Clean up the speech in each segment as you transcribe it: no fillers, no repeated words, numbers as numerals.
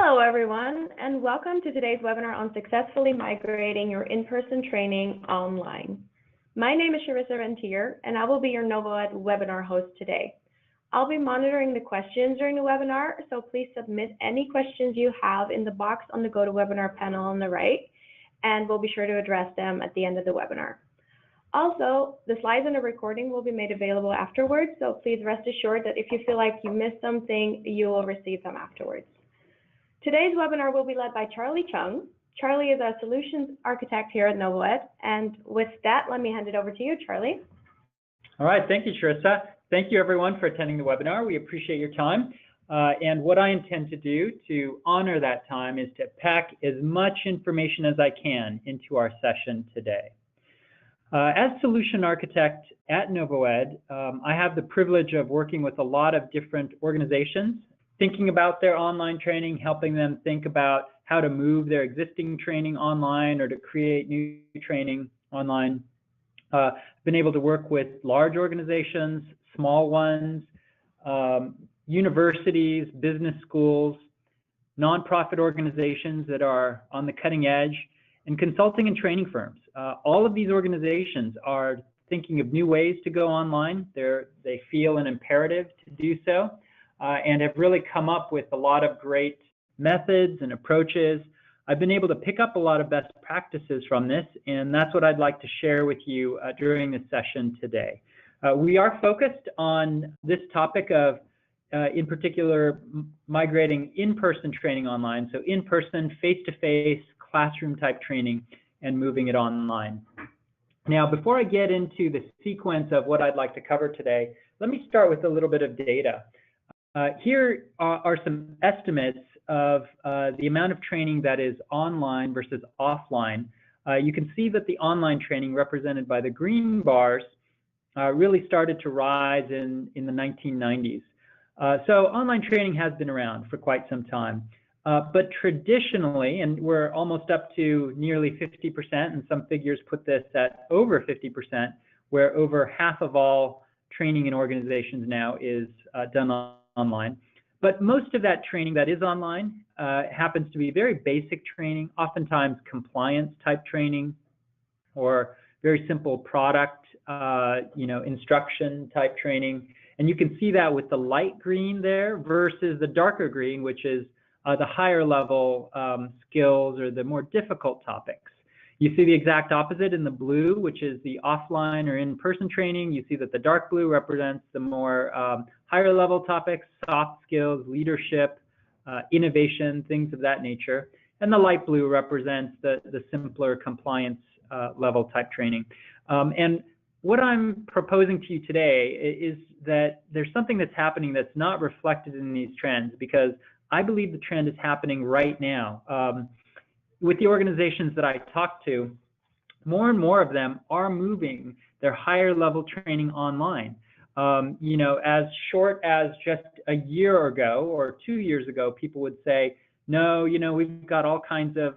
Hello, everyone, and welcome to today's webinar on successfully migrating your in-person training online. My name is Charissa Rentier, and I will be your NovoEd webinar host today. I'll be monitoring the questions during the webinar, so please submit any questions you have in the box on the GoToWebinar panel on the right, and we'll be sure to address them at the end of the webinar. Also, the slides and the recording will be made available afterwards, so please rest assured that if you feel like you missed something, you will receive them afterwards. Today's webinar will be led by Charlie Chung. Charlie is our solutions architect here at NovoEd, and with that, let me hand it over to you, Charlie. All right, thank you, Charissa. Thank you, everyone, for attending the webinar. We appreciate your time. And what I intend to do to honor that time is to pack as much information as I can into our session today. As solution architect at NovoEd, I have the privilege of working with a lot of different organizations, thinking about their online training, helping them think about how to move their existing training online or to create new training online. Been able to work with large organizations, small ones, universities, business schools, nonprofit organizations that are on the cutting edge, and consulting and training firms. All of these organizations are thinking of new ways to go online. They feel an imperative to do so. And have really come up with a lot of great methods and approaches. I've been able to pick up a lot of best practices from this, and that's what I'd like to share with you during this session today. We are focused on this topic of, in particular, migrating in-person training online, so in-person, face-to-face, classroom-type training, and moving it online. Now, before I get into the sequence of what I'd like to cover today, let me start with a little bit of data. Here are some estimates of the amount of training that is online versus offline. You can see that the online training, represented by the green bars, really started to rise in the 1990s. So online training has been around for quite some time. But traditionally, and we're almost up to nearly 50%, and some figures put this at over 50%, where over half of all training in organizations now is done online. But most of that training that is online happens to be very basic training, oftentimes compliance type training, or very simple product, instruction type training. And you can see that with the light green there versus the darker green, which is the higher level skills or the more difficult topics. You see the exact opposite in the blue, which is the offline or in-person training. You see that the dark blue represents the more higher level topics, soft skills, leadership, innovation, things of that nature. And the light blue represents the simpler compliance level type training. And what I'm proposing to you today is that there's something that's happening that's not reflected in these trends, because I believe the trend is happening right now. With the organizations that I talk to, more and more of them are moving their higher level training online. As short as just a year ago or 2 years ago, people would say, no, we've got all kinds of,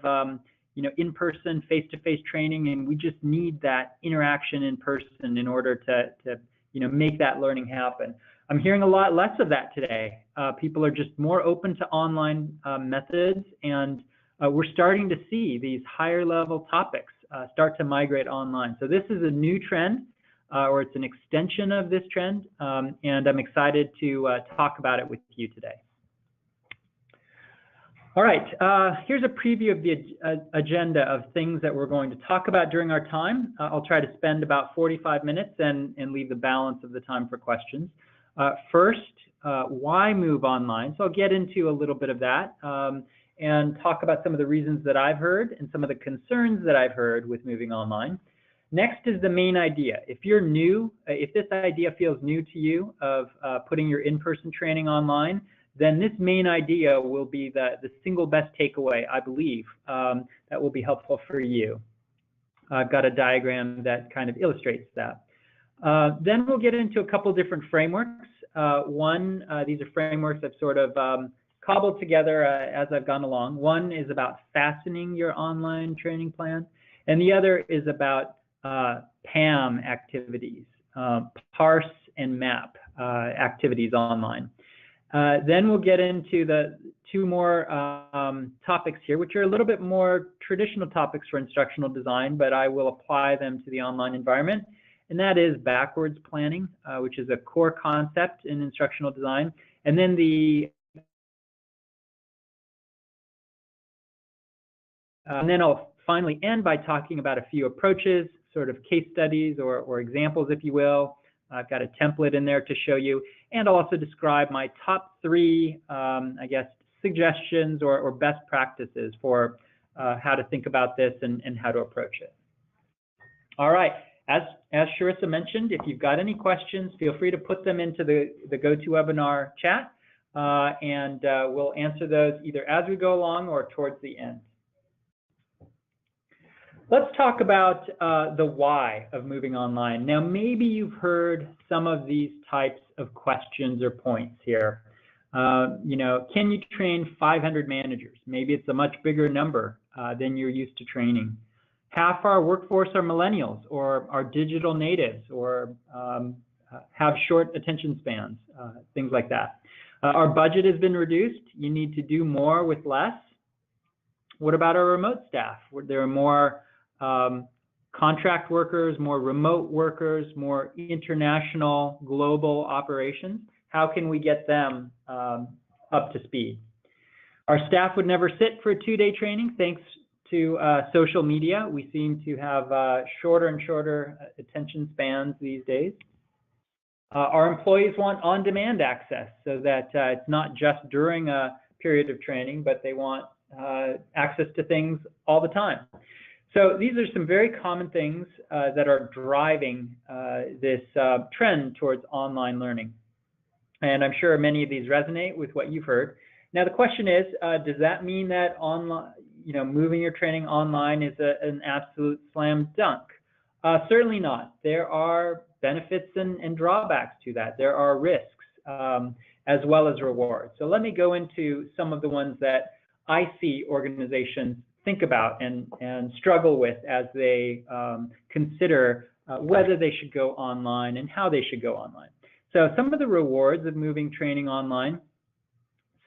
in-person, face-to-face training, and we just need that interaction in person in order to make that learning happen. I'm hearing a lot less of that today. People are just more open to online methods, and we're starting to see these higher level topics start to migrate online. So this is a new trend, or it's an extension of this trend, and I'm excited to talk about it with you today. All right, here's a preview of the agenda of things that we're going to talk about during our time. I'll try to spend about 45 minutes and leave the balance of the time for questions. First, why move online? So I'll get into a little bit of that. And talk about some of the reasons that I've heard and some of the concerns that I've heard with moving online. Next is the main idea. If you're new, if this idea feels new to you of putting your in-person training online, then this main idea will be the single best takeaway, I believe, that will be helpful for you. I've got a diagram that kind of illustrates that. Then we'll get into a couple different frameworks. These are frameworks I've sort of cobbled together as I've gone along. One is about fastening your online training plan, and the other is about PAM activities, Parse and Map activities online. Then we'll get into two more topics here, which are a little bit more traditional topics for instructional design, but I will apply them to the online environment. And that is backwards planning, which is a core concept in instructional design. And then I'll finally end by talking about a few approaches, sort of case studies or examples, if you will. I've got a template in there to show you, and I'll also describe my top three, I guess, suggestions or best practices for how to think about this and how to approach it. All right, as Sharissa mentioned, if you've got any questions, feel free to put them into the GoToWebinar chat, and we'll answer those either as we go along or towards the end. Let's talk about the why of moving online. Now, maybe you've heard some of these types of questions or points here. You know, can you train 500 managers? Maybe it's a much bigger number than you're used to training. Half our workforce are millennials or are digital natives or have short attention spans, things like that. Our budget has been reduced. You need to do more with less. What about our remote staff? There are more contract workers, more remote workers, more international global operations. How can we get them up to speed? Our staff would never sit for a 2-day training thanks to social media. We seem to have shorter and shorter attention spans these days. Our employees want on-demand access so that it's not just during a period of training, but they want access to things all the time. So these are some very common things that are driving this trend towards online learning. And I'm sure many of these resonate with what you've heard. Now the question is, does that mean that online, moving your training online is an absolute slam dunk? Certainly not. There are benefits and drawbacks to that. There are risks as well as rewards. So let me go into some of the ones that I see organizations think about and struggle with as they consider whether they should go online and how they should go online. So some of the rewards of moving training online: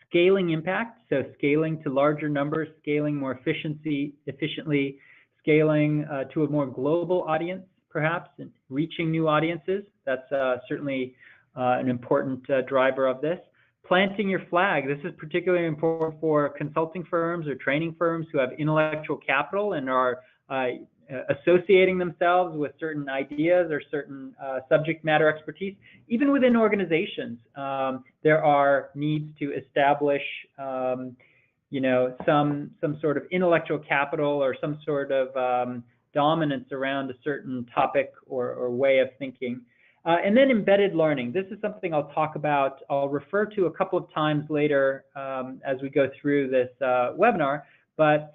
scaling impact, so scaling to larger numbers, scaling more efficiently, scaling to a more global audience, perhaps, and reaching new audiences. That's certainly an important driver of this. Planting your flag. This is particularly important for consulting firms or training firms who have intellectual capital and are associating themselves with certain ideas or certain subject matter expertise. Even within organizations, there are needs to establish, some sort of intellectual capital or some sort of dominance around a certain topic or way of thinking. And then embedded learning. This is something I'll talk about. I'll refer to a couple of times later as we go through this webinar, but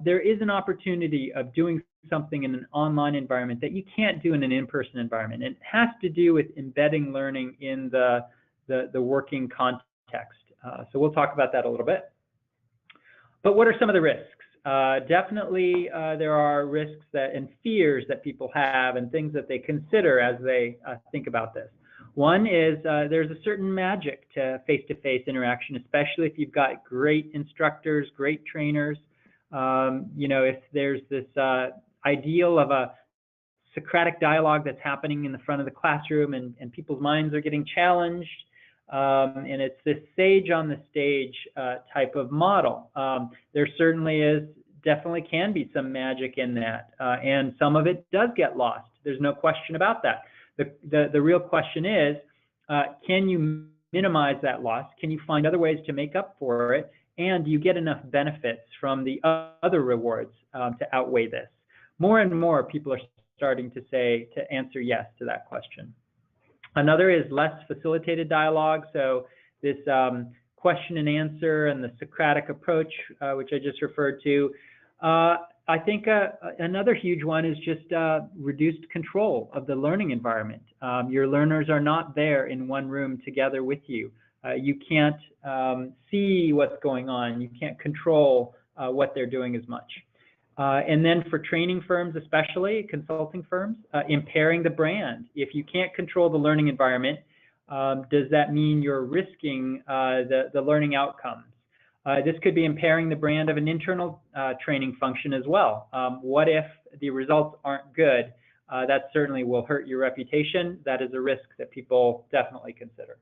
there is an opportunity of doing something in an online environment that you can't do in an in-person environment. It has to do with embedding learning in the working context. So we'll talk about that a little bit. But what are some of the risks? Definitely there are risks and fears that people have and things that they consider as they think about this. One is there's a certain magic to face-to-face interaction, especially if you've got great instructors, great trainers. If there's this ideal of a Socratic dialogue that's happening in the front of the classroom and people's minds are getting challenged, and it's this sage on the stage type of model. There certainly definitely can be some magic in that, and some of it does get lost. There's no question about that. The real question is, can you minimize that loss? Can you find other ways to make up for it? And do you get enough benefits from the other rewards to outweigh this? More and more people are starting to answer yes to that question. Another is less facilitated dialogue. So this question and answer and the Socratic approach, which I just referred to. I think another huge one is just reduced control of the learning environment. Your learners are not there in one room together with you. You can't see what's going on. You can't control what they're doing as much. And then for training firms, especially consulting firms, impairing the brand. If you can't control the learning environment, does that mean you're risking the learning outcomes? This could be impairing the brand of an internal training function as well. What if the results aren't good? That certainly will hurt your reputation. That is a risk that people definitely consider.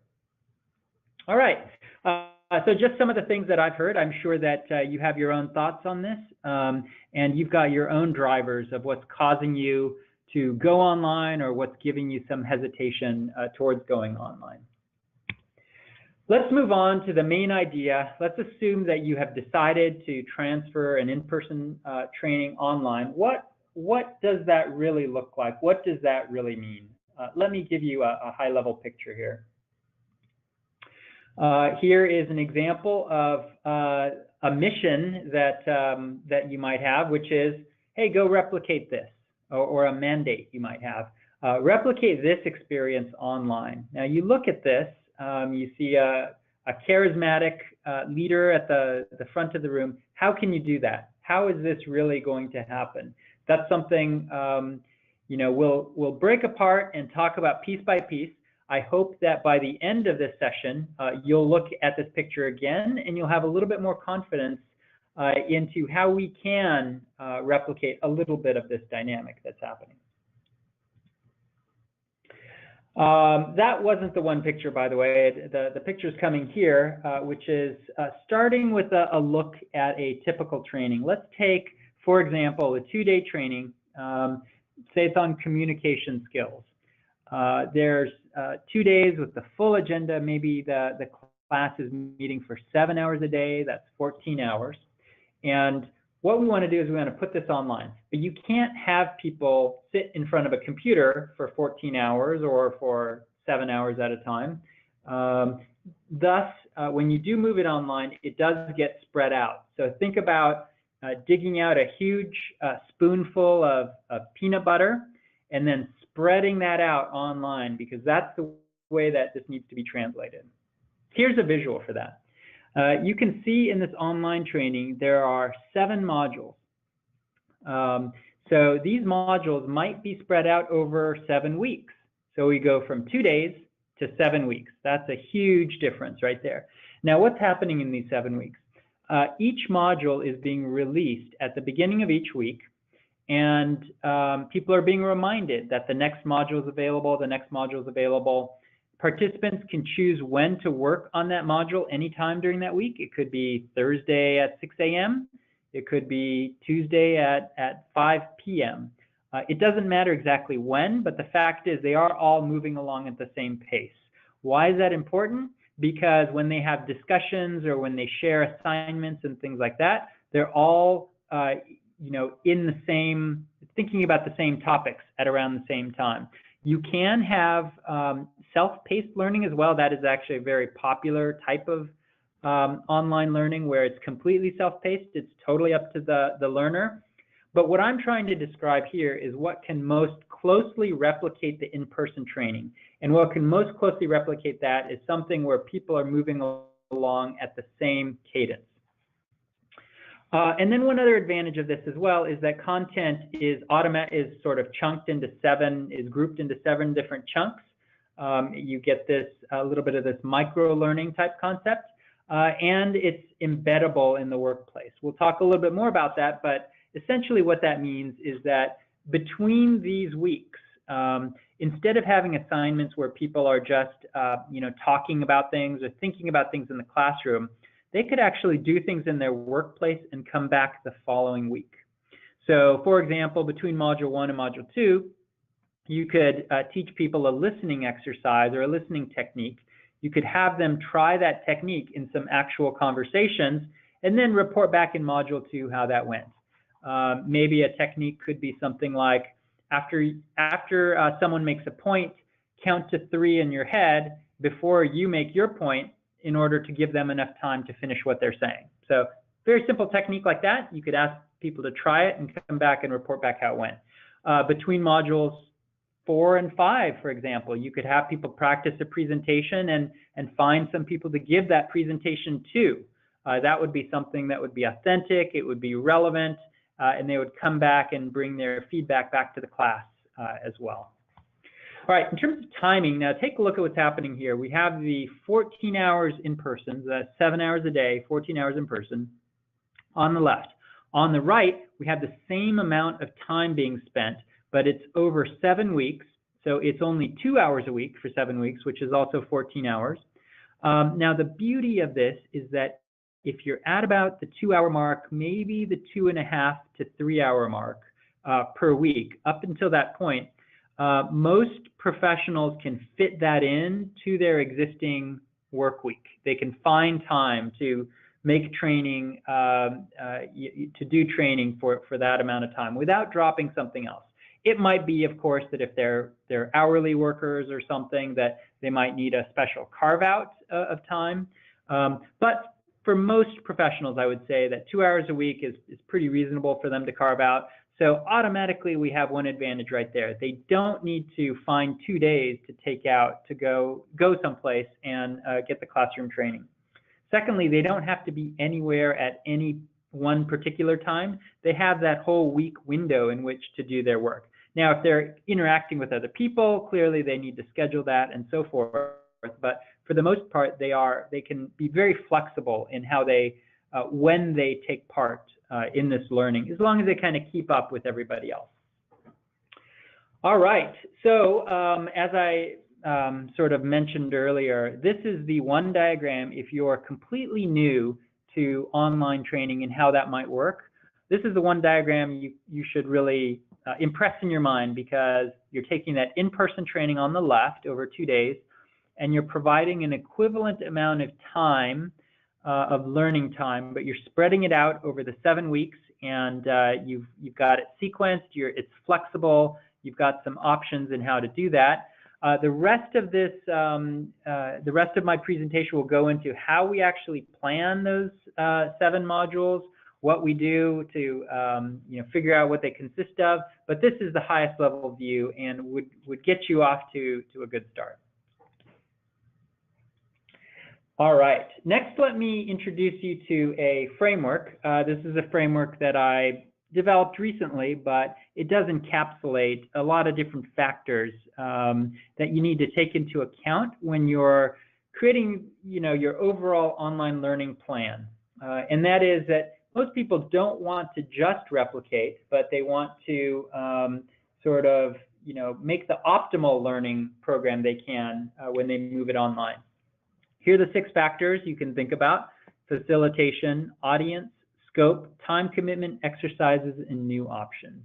All right, so just some of the things that I've heard. I'm sure that you have your own thoughts on this, and you've got your own drivers of what's causing you to go online or what's giving you some hesitation towards going online. Let's move on to the main idea. Let's assume that you have decided to transfer an in-person training online. What does that really look like? What does that really mean? Let me give you a high-level picture here. Here is an example of a mission that you might have, which is, hey, go replicate this, or a mandate you might have. Replicate this experience online. Now you look at this, you see a charismatic leader at the front of the room. How can you do that? How is this really going to happen? That's something we'll break apart and talk about piece by piece. I hope that by the end of this session, you'll look at this picture again and you'll have a little bit more confidence into how we can replicate a little bit of this dynamic that's happening. That wasn't the one picture, by the way. The picture's coming here, which is starting with a look at a typical training. Let's take, for example, a 2-day training. Say it's on communication skills. There's 2 days with the full agenda. Maybe the class is meeting for 7 hours a day. That's 14 hours. And what we want to do is we want to put this online. But you can't have people sit in front of a computer for 14 hours or for 7 hours at a time. Thus, when you do move it online, it does get spread out. So think about digging out a huge spoonful of peanut butter and then spreading that out online, because that's the way that this needs to be translated. Here's a visual for that. You can see in this online training, there are 7 modules. So these modules might be spread out over 7 weeks. So we go from 2 days to 7 weeks. That's a huge difference right there. Now, what's happening in these 7 weeks? Each module is being released at the beginning of each week, and people are being reminded that the next module is available, the next module is available. Participants can choose when to work on that module anytime during that week. It could be Thursday at 6 a.m. It could be Tuesday at 5 p.m. It doesn't matter exactly when, but the fact is they are all moving along at the same pace. Why is that important? Because when they have discussions or when they share assignments and things like that, they're all in the same, thinking about the same topics at around the same time. You can have self-paced learning as well. That is actually a very popular type of online learning where it's completely self-paced. It's totally up to the learner. But what I'm trying to describe here is what can most closely replicate the in-person training. And what can most closely replicate that is something where people are moving along at the same cadence. And then one other advantage of this as well is that content is sort of chunked into grouped into 7 different chunks. You get this, a little bit of this micro learning type concept, and it's embeddable in the workplace. We'll talk a little bit more about that, but essentially what that means is that between these weeks, instead of having assignments where people are just, talking about things or thinking about things in the classroom, they could actually do things in their workplace and come back the following week. So for example, between module 1 and module 2, you could teach people a listening exercise or a listening technique. You could have them try that technique in some actual conversations and then report back in module 2 how that went. Maybe a technique could be something like, after someone makes a point, count to 3 in your head before you make your point, in order to give them enough time to finish what they're saying. So very simple technique like that. You could ask people to try it and come back and report back how it went. Between modules 4 and 5, for example, you could have people practice a presentation and find some people to give that presentation to. That would be something that would be authentic, it would be relevant, and they would come back and bring their feedback back to the class as well. All right, in terms of timing, now take a look at what's happening here. We have the 14 hours in person, so that's 7 hours a day, 14 hours in person on the left. On the right, we have the same amount of time being spent, but it's over 7 weeks. So it's only 2 hours a week for 7 weeks, which is also 14 hours. Now, the beauty of this is that if you're at about the 2-hour mark, maybe the 2.5 to 3 hour mark per week, up until that point, most professionals can fit that in to their existing work week. They can find time to make training, to do training for that amount of time without dropping something else. It might be, of course, that if they're hourly workers or something, that they might need a special carve out of time. But for most professionals, I would say that 2 hours a week is pretty reasonable for them to carve out. So automatically we have one advantage right there. They don't need to find 2 days to take out to go someplace and get the classroom training. Secondly, they don't have to be anywhere at any one particular time. They have that whole week window in which to do their work. Now, if they're interacting with other people, clearly they need to schedule that and so forth. But for the most part, they can be very flexible in how they, when they take part in this learning, as long as they kind of keep up with everybody else. All right, so as I sort of mentioned earlier, this is the one diagram if you're completely new to online training and how that might work. This is the one diagram you should really impress in your mind, because you're taking that in-person training on the left over 2 days, and you're providing an equivalent amount of time of learning time, but you're spreading it out over the 7 weeks, and you've got it sequenced. It's flexible. You've got some options in how to do that. The rest of this, the rest of my presentation will go into how we actually plan those 7 modules, what we do to figure out what they consist of. But this is the highest level view and would get you off to a good start. All right, next let me introduce you to a framework. This is a framework that I developed recently, but it does encapsulate a lot of different factors that you need to take into account when you're creating your overall online learning plan. And that is that most people don't want to just replicate, but they want to sort of make the optimal learning program they can when they move it online. Here are the 6 factors you can think about: facilitation, audience, scope, time commitment, exercises, and new options.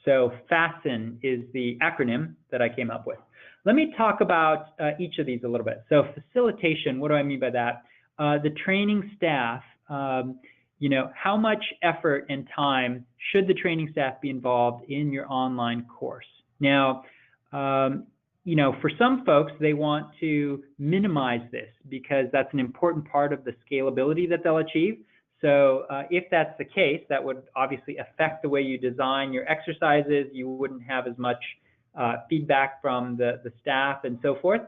So FASTEN is the acronym that I came up with. Let me talk about each of these a little bit. So facilitation, what do I mean by that? The training staff, how much effort and time should the training staff be involved in your online course? Now, for some folks, they want to minimize this because that's an important part of the scalability that they'll achieve. So if that's the case, that would obviously affect the way you design your exercises. You wouldn't have as much feedback from the staff and so forth.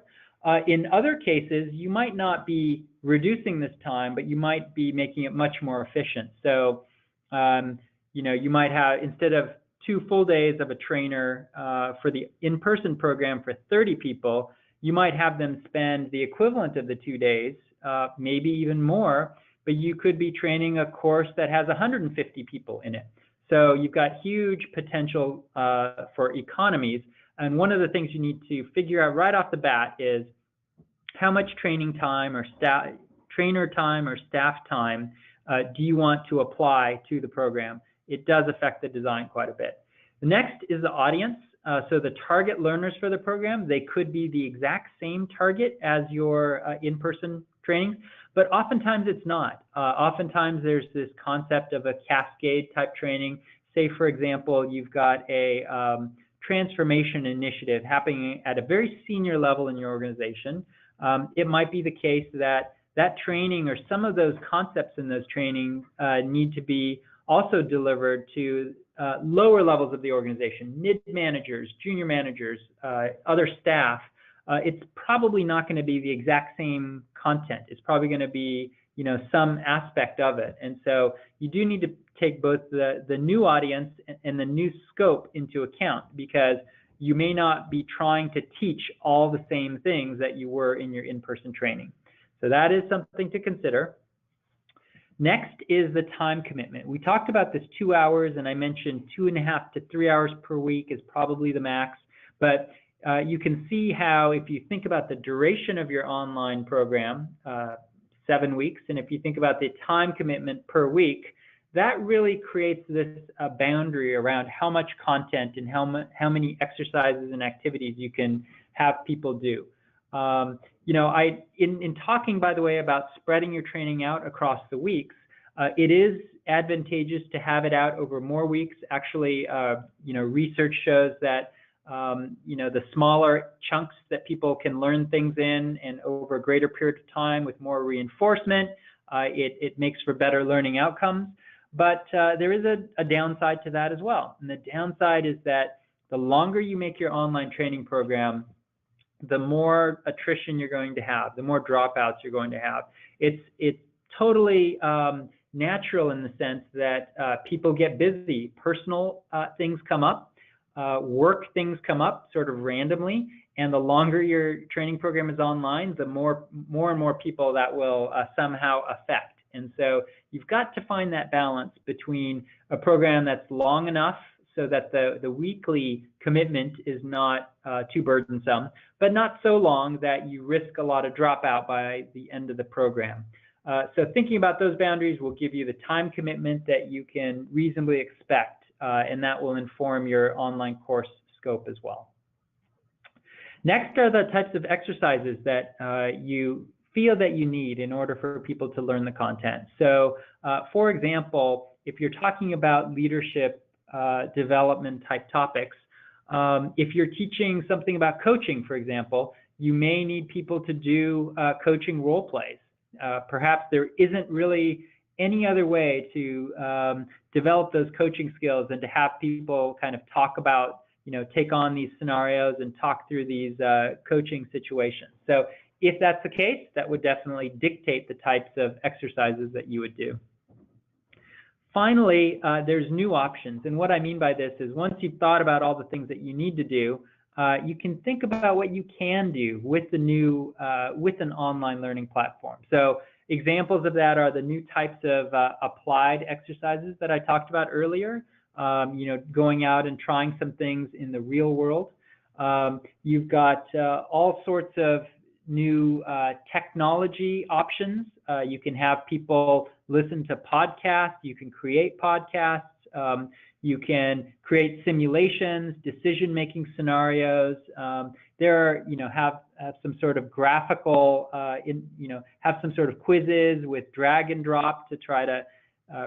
In other cases, you might not be reducing this time, but you might be making it much more efficient. So, you might have, instead of 2 full days of a trainer for the in-person program for 30 people, you might have them spend the equivalent of the 2 days, maybe even more, but you could be training a course that has 150 people in it. So you've got huge potential for economies. And one of the things you need to figure out right off the bat is how much training time or trainer time or staff time do you want to apply to the program? It does affect the design quite a bit. The next is the audience. So the target learners for the program, they could be the exact same target as your in-person training, but oftentimes it's not. Oftentimes there's this concept of a cascade type training. Say, for example, you've got a transformation initiative happening at a very senior level in your organization. It might be the case that that training or some of those concepts in those trainings need to be also delivered to lower levels of the organization, mid-managers, junior managers, other staff. It's probably not going to be the exact same content. It's probably going to be, some aspect of it. And so you do need to take both the new audience and the new scope into account, because you may not be trying to teach all the same things that you were in your in-person training. So that is something to consider. Next is the time commitment. We talked about this 2 hours, and I mentioned 2.5 to 3 hours per week is probably the max. But you can see how, if you think about the duration of your online program, 7 weeks, and if you think about the time commitment per week, that really creates this boundary around how much content and how many exercises and activities you can have people do. You know, in talking, by the way, about spreading your training out across the weeks, it is advantageous to have it out over more weeks. Actually, you know, research shows that you know, the smaller chunks that people can learn things in and over a greater period of time with more reinforcement, it makes for better learning outcomes. But there is a downside to that as well. And the downside is that the longer you make your online training program, the more attrition you're going to have, the more dropouts you're going to have. It's totally natural in the sense that people get busy. Personal things come up, work things come up sort of randomly, and the longer your training program is online, the more and more people that will somehow affect. And so you've got to find that balance between a program that's long enough so that the weekly commitment is not too burdensome, but not so long that you risk a lot of dropout by the end of the program. So thinking about those boundaries will give you the time commitment that you can reasonably expect, and that will inform your online course scope as well. Next are the types of exercises that you feel that you need in order for people to learn the content. So for example, if you're talking about leadership development type topics, if you're teaching something about coaching, for example, you may need people to do coaching role plays. Perhaps there isn't really any other way to develop those coaching skills than to have people kind of talk about, you know, take on these scenarios and talk through these coaching situations. So if that's the case, that would definitely dictate the types of exercises that you would do. Finally, there's new options. And what I mean by this is once you've thought about all the things that you need to do, you can think about what you can do with the new, with an online learning platform. So examples of that are the new types of applied exercises that I talked about earlier, you know, going out and trying some things in the real world. You've got all sorts of new technology options. You can have people listen to podcasts, you can create podcasts, you can create simulations, decision-making scenarios. There are, you know, have some sort of graphical, you know, have some sort of quizzes with drag and drop to try to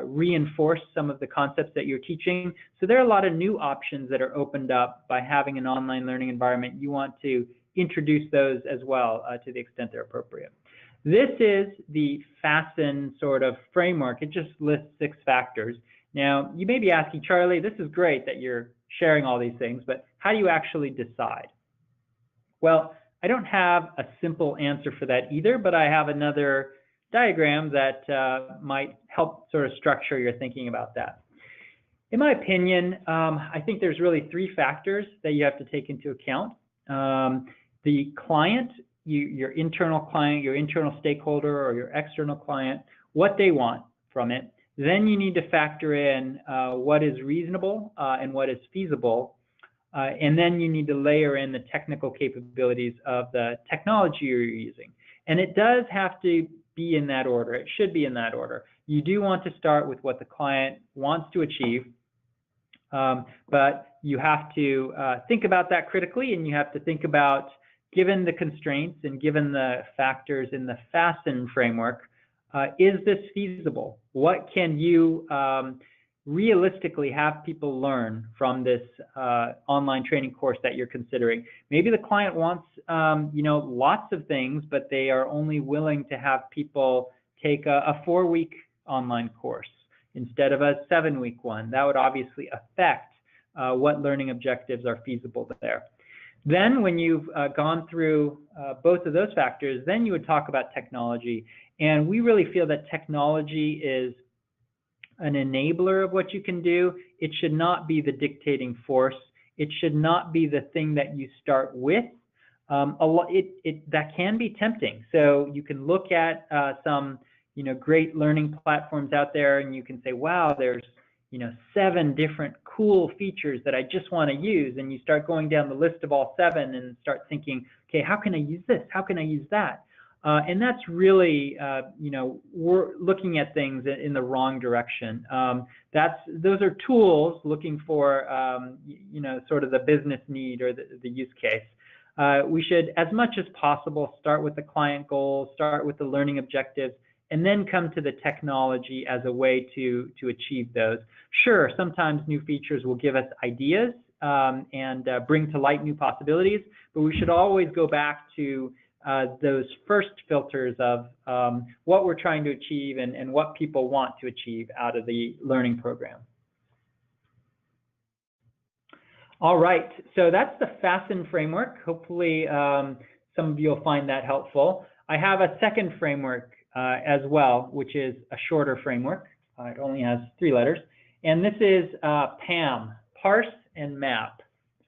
reinforce some of the concepts that you're teaching. So there are a lot of new options that are opened up by having an online learning environment. You want to introduce those as well to the extent they're appropriate. This is the FASTEN sort of framework. It just lists 6 factors. Now, you may be asking, Charlie, this is great that you're sharing all these things, but how do you actually decide? Well, I don't have a simple answer for that either, but I have another diagram that might help sort of structure your thinking about that. In my opinion, I think there's really 3 factors that you have to take into account. The client, your internal client, your internal stakeholder, or your external client, what they want from it. Then you need to factor in what is reasonable and what is feasible. And then you need to layer in the technical capabilities of the technology you're using. And it does have to be in that order. It should be in that order. You do want to start with what the client wants to achieve, but you have to think about that critically, and you have to think about, given the constraints and given the factors in the FASTEN framework, is this feasible? What can you realistically have people learn from this online training course that you're considering? Maybe the client wants, you know, lots of things, but they are only willing to have people take a 4-week online course instead of a 7-week one. That would obviously affect what learning objectives are feasible there. Then when you've gone through both of those factors, then you would talk about technology. And we really feel that technology is an enabler of what you can do. It should not be the dictating force. it should not be the thing that you start with. That can be tempting. So you can look at some great learning platforms out there, and you can say, wow, there's 7 different cool features that I just want to use, and you start going down the list of all 7 and start thinking, okay, how can I use this? How can I use that? And that's really, we're looking at things in the wrong direction. Those are tools looking for, sort of the business need or the use case. We should, as much as possible, start with the client goals, start with the learning objectives, and then come to the technology as a way to achieve those. Sure, sometimes new features will give us ideas and bring to light new possibilities, but we should always go back to those first filters of what we're trying to achieve and what people want to achieve out of the learning program. All right, so that's the FASTEN framework. Hopefully some of you will find that helpful. I have a second framework as well, which is a shorter framework. It only has 3 letters. And this is PAM, Parse and Map.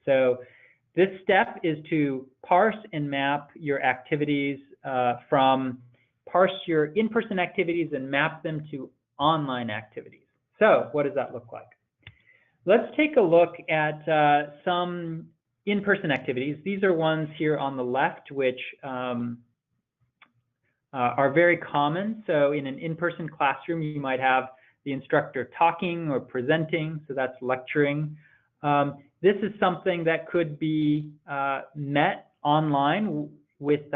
So this step is to parse and map your activities parse your in-person activities and map them to online activities. So what does that look like? Let's take a look at some in-person activities. These are ones here on the left, which are very common. So in an in-person classroom, you might have the instructor talking or presenting, so that's lecturing. This is something that could be met online with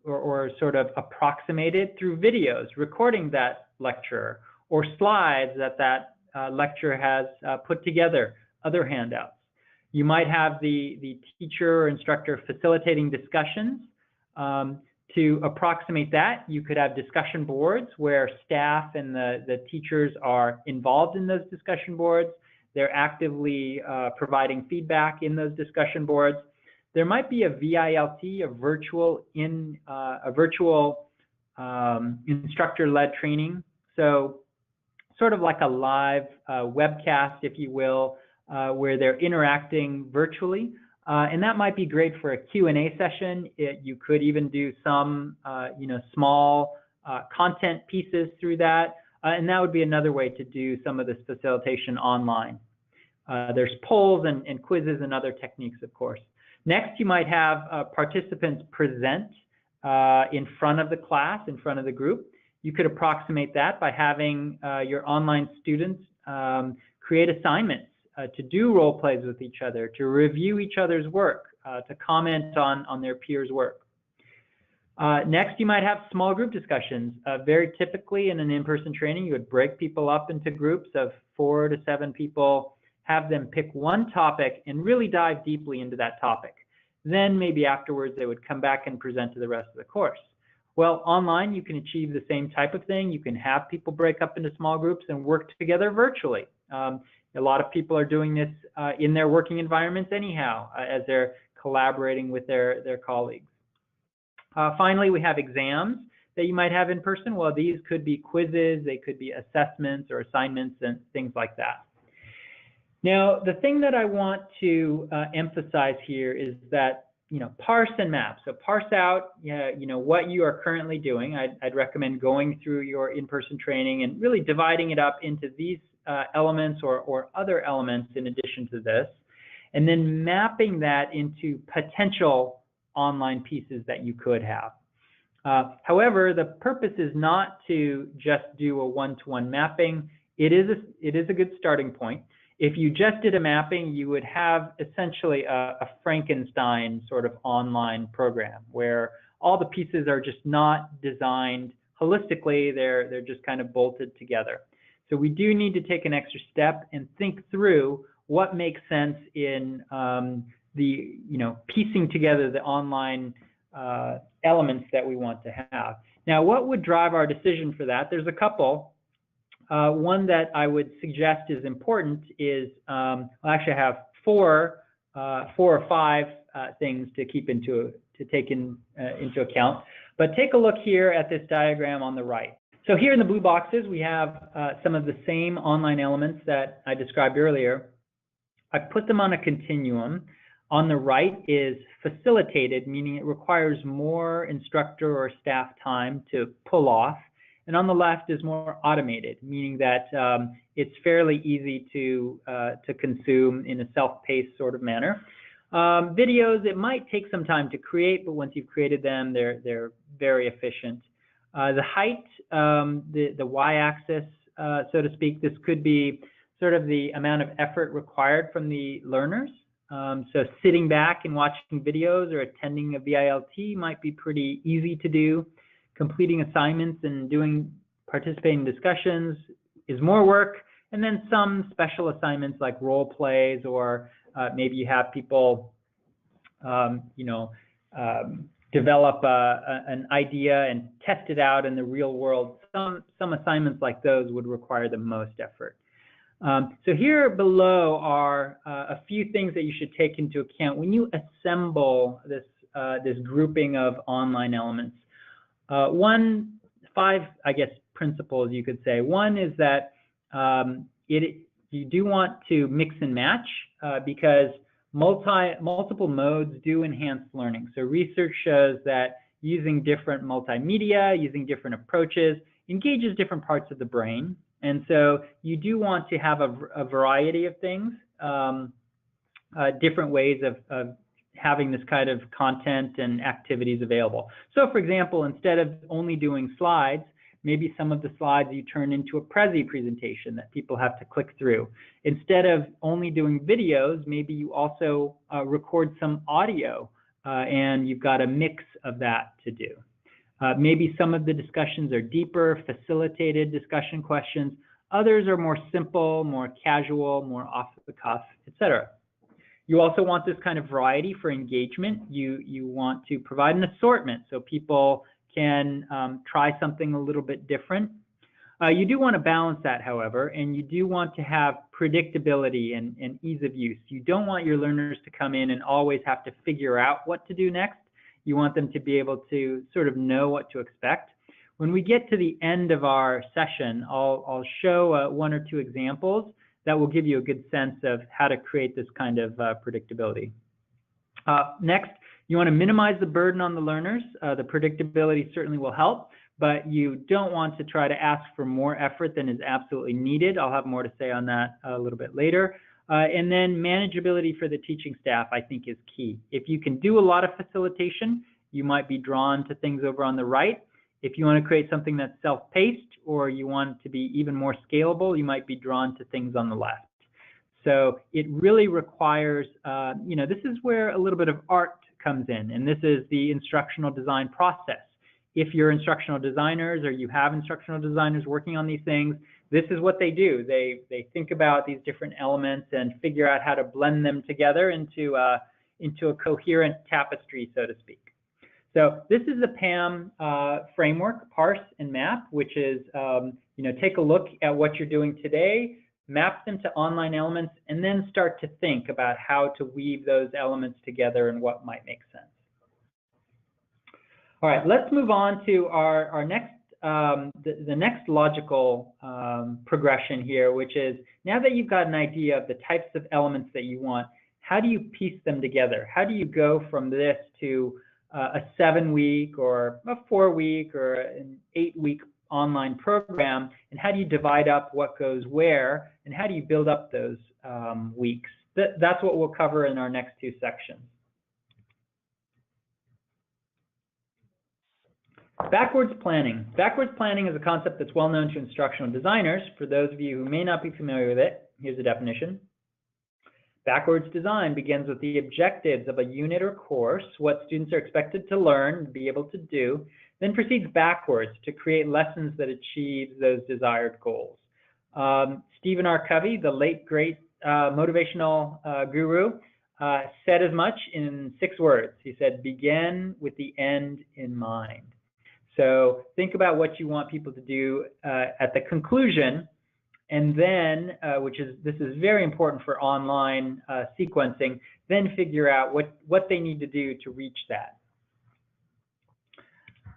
or sort of approximated through videos, recording that lecture, or slides that lecturer has put together, other handouts. You might have the teacher or instructor facilitating discussions. To approximate that, you could have discussion boards where staff and the teachers are involved in those discussion boards. They're actively providing feedback in those discussion boards. There might be a VILT, a virtual instructor-led training. So sort of like a live webcast, if you will, where they're interacting virtually. And that might be great for a Q&A session. You could even do some, small content pieces through that. And that would be another way to do some of this facilitation online. There's polls and quizzes and other techniques, of course. Next, you might have participants present in front of the class, in front of the group. You could approximate that by having your online students create assignments to do role plays with each other, to review each other's work, to comment on their peers' work. Next, you might have small group discussions. Very typically in an in-person training, you would break people up into groups of 4 to 7 people, have them pick one topic and really dive deeply into that topic. Then maybe afterwards they would come back and present to the rest of the course. Well, online you can achieve the same type of thing. You can have people break up into small groups and work together virtually. A lot of people are doing this in their working environments anyhow, as they're collaborating with their colleagues. Finally, we have exams that you might have in person. Well, these could be quizzes, they could be assessments or assignments and things like that. Now, the thing that I want to emphasize here is that, parse and map. So parse out, what you are currently doing. I'd recommend going through your in-person training and really dividing it up into these elements or other elements in addition to this, and then mapping that into potential online pieces that you could have. However, the purpose is not to just do a one-to-one mapping. It is a good starting point. If you just did a mapping, you would have essentially a Frankenstein sort of online program where all the pieces are just not designed holistically. They're just kind of bolted together. So we do need to take an extra step and think through what makes sense in piecing together the online elements that we want to have. Now, what would drive our decision for that? There's a couple. One that I would suggest is important is, actually I have four or five things to take into account. But take a look here at this diagram on the right. So here in the blue boxes, we have some of the same online elements that I described earlier. I put them on a continuum. On the right is facilitated, meaning it requires more instructor or staff time to pull off. And on the left is more automated, meaning that it's fairly easy to consume in a self-paced sort of manner. Videos, it might take some time to create, but once you've created them, they're very efficient. The height, the y-axis, so to speak, this could be sort of the amount of effort required from the learners. So sitting back and watching videos or attending a VILT might be pretty easy to do. Completing assignments and participating in discussions is more work. And then some special assignments like role plays, or maybe you have people, develop an idea and test it out in the real world. Some assignments like those would require the most effort. So here below are a few things that you should take into account when you assemble this grouping of online elements. Five, I guess, principles you could say. One is that you do want to mix and match because multiple modes do enhance learning. So research shows that using different multimedia, using different approaches, engages different parts of the brain. And so you do want to have a variety of things, different ways of having this kind of content and activities available. So for example, instead of only doing slides, maybe some of the slides you turn into a Prezi presentation that people have to click through. Instead of only doing videos, maybe you also record some audio and you've got a mix of that to do. Maybe some of the discussions are deeper, facilitated discussion questions. Others are more simple, more casual, more off the cuff, etc. You also want this kind of variety for engagement. You want to provide an assortment so people can try something a little bit different. You do want to balance that, however, and you do want to have predictability and ease of use. You don't want your learners to come in and always have to figure out what to do next. You want them to be able to sort of know what to expect. When we get to the end of our session, I'll show one or two examples that will give you a good sense of how to create this kind of predictability. Next, you want to minimize the burden on the learners. The predictability certainly will help, but you don't want to try to ask for more effort than is absolutely needed. I'll have more to say on that a little bit later. And then manageability for the teaching staff, I think, is key. If you can do a lot of facilitation, you might be drawn to things over on the right. If you want to create something that's self-paced or you want to be even more scalable, you might be drawn to things on the left. So it really requires, this is where a little bit of art comes in, and this is the instructional design process. If you're instructional designers or you have instructional designers working on these things, this is what they do. They think about these different elements and figure out how to blend them together into a coherent tapestry, so to speak. So this is the PAM framework, Parse and Map, which is, take a look at what you're doing today, map them to online elements, and then start to think about how to weave those elements together and what might make sense. All right, let's move on to our next, the next logical progression here, which is now that you've got an idea of the types of elements that you want, how do you piece them together? How do you go from this to a 7-week or a 4-week or an 8-week online program, and how do you divide up what goes where, and how do you build up those weeks? That's what we'll cover in our next two sections. Backwards planning. Backwards planning is a concept that's well known to instructional designers. For those of you who may not be familiar with it, here's a definition. Backwards design begins with the objectives of a unit or course, what students are expected to learn and be able to do, then proceeds backwards to create lessons that achieve those desired goals. Stephen R. Covey, the late great motivational guru, said as much in 6 words. He said, begin with the end in mind. So think about what you want people to do at the conclusion, and then, this is very important for online sequencing, then figure out what they need to do to reach that.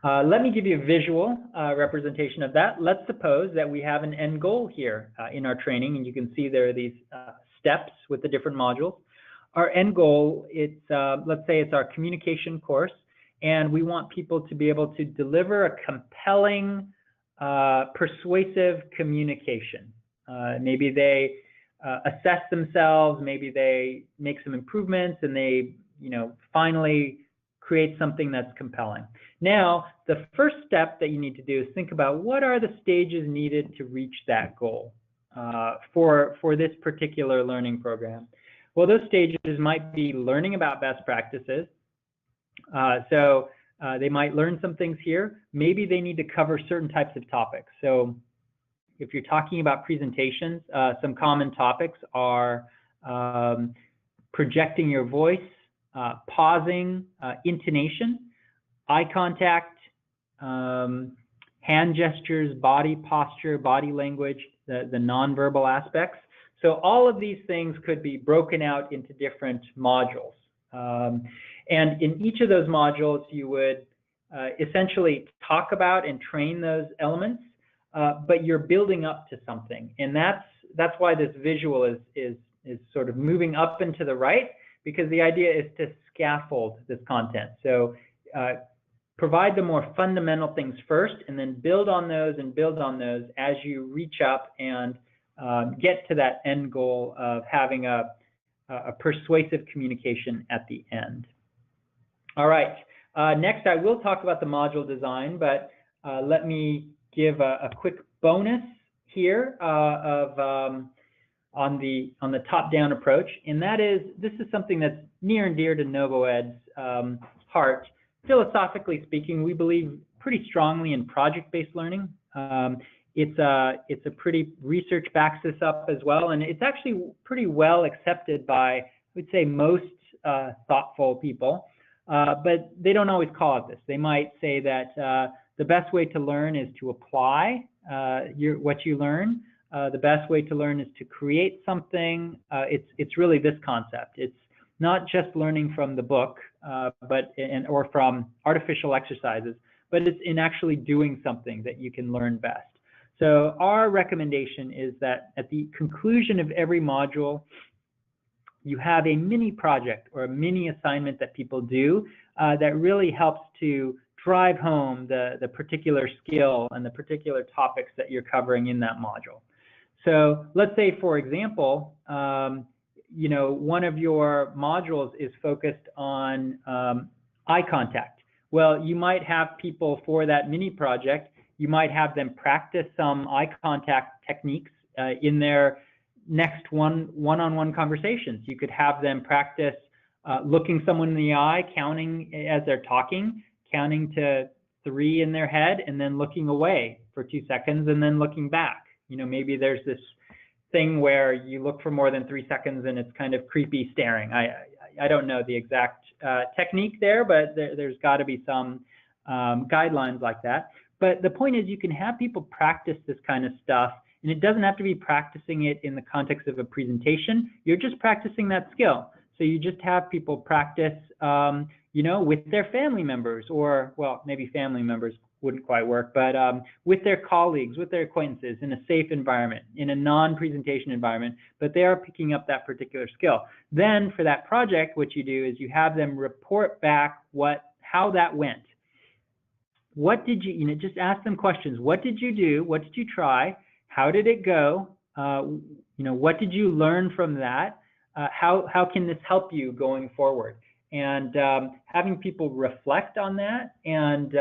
Let me give you a visual representation of that. Let's suppose that we have an end goal here in our training, and you can see there are these steps with the different modules. Our end goal, let's say it's our communication course, and we want people to be able to deliver a compelling, persuasive communication. Maybe they assess themselves, maybe they make some improvements, and they, finally create something that's compelling. Now, the first step that you need to do is think about what are the stages needed to reach that goal for this particular learning program. Well, those stages might be learning about best practices. They might learn some things here. Maybe they need to cover certain types of topics. So if you're talking about presentations, some common topics are projecting your voice, pausing, intonation, eye contact, hand gestures, body posture, body language, the nonverbal aspects. So all of these things could be broken out into different modules. And in each of those modules, you would essentially talk about and train those elements, but you're building up to something. And that's why this visual is sort of moving up and to the right, because the idea is to scaffold this content. So provide the more fundamental things first, and then build on those as you reach up and get to that end goal of having a persuasive communication at the end. All right, next I will talk about the module design, but let me give a quick bonus here on the top-down approach, and that is, this is something that's near and dear to NovoEd's heart. Philosophically speaking, we believe pretty strongly in project-based learning. It's a pretty, research backs this up as well, and it's actually pretty well accepted by, I would say, most thoughtful people, but they don't always call it this. They might say that the best way to learn is to apply what you learn. The best way to learn is to create something. It's really this concept. It's not just learning from the book, or from artificial exercises, but it's in actually doing something that you can learn best. So our recommendation is that at the conclusion of every module, you have a mini project or a mini assignment that people do that really helps to drive home the particular skill and the particular topics that you're covering in that module. So let's say, for example, one of your modules is focused on eye contact. Well, you might have people for that mini project, you might have them practice some eye contact techniques in their next one-on-one conversations. You could have them practice looking someone in the eye, counting as they're talking, counting to 3 in their head, and then looking away for 2 seconds, and then looking back. Maybe there's this thing where you look for more than 3 seconds and it's kind of creepy staring. I don't know the exact technique there, but there's got to be some guidelines like that. But the point is, you can have people practice this kind of stuff, and it doesn't have to be practicing it in the context of a presentation. You're just practicing that skill. So you just have people practice, with their family members, or, well, maybe family members wouldn't quite work, but with their colleagues, with their acquaintances, in a safe environment, in a non-presentation environment, but they are picking up that particular skill. Then for that project, what you do is you have them report back how that went. What did you, just ask them questions. What did you do? What did you try? How did it go? What did you learn from that? How can this help you going forward? And having people reflect on that and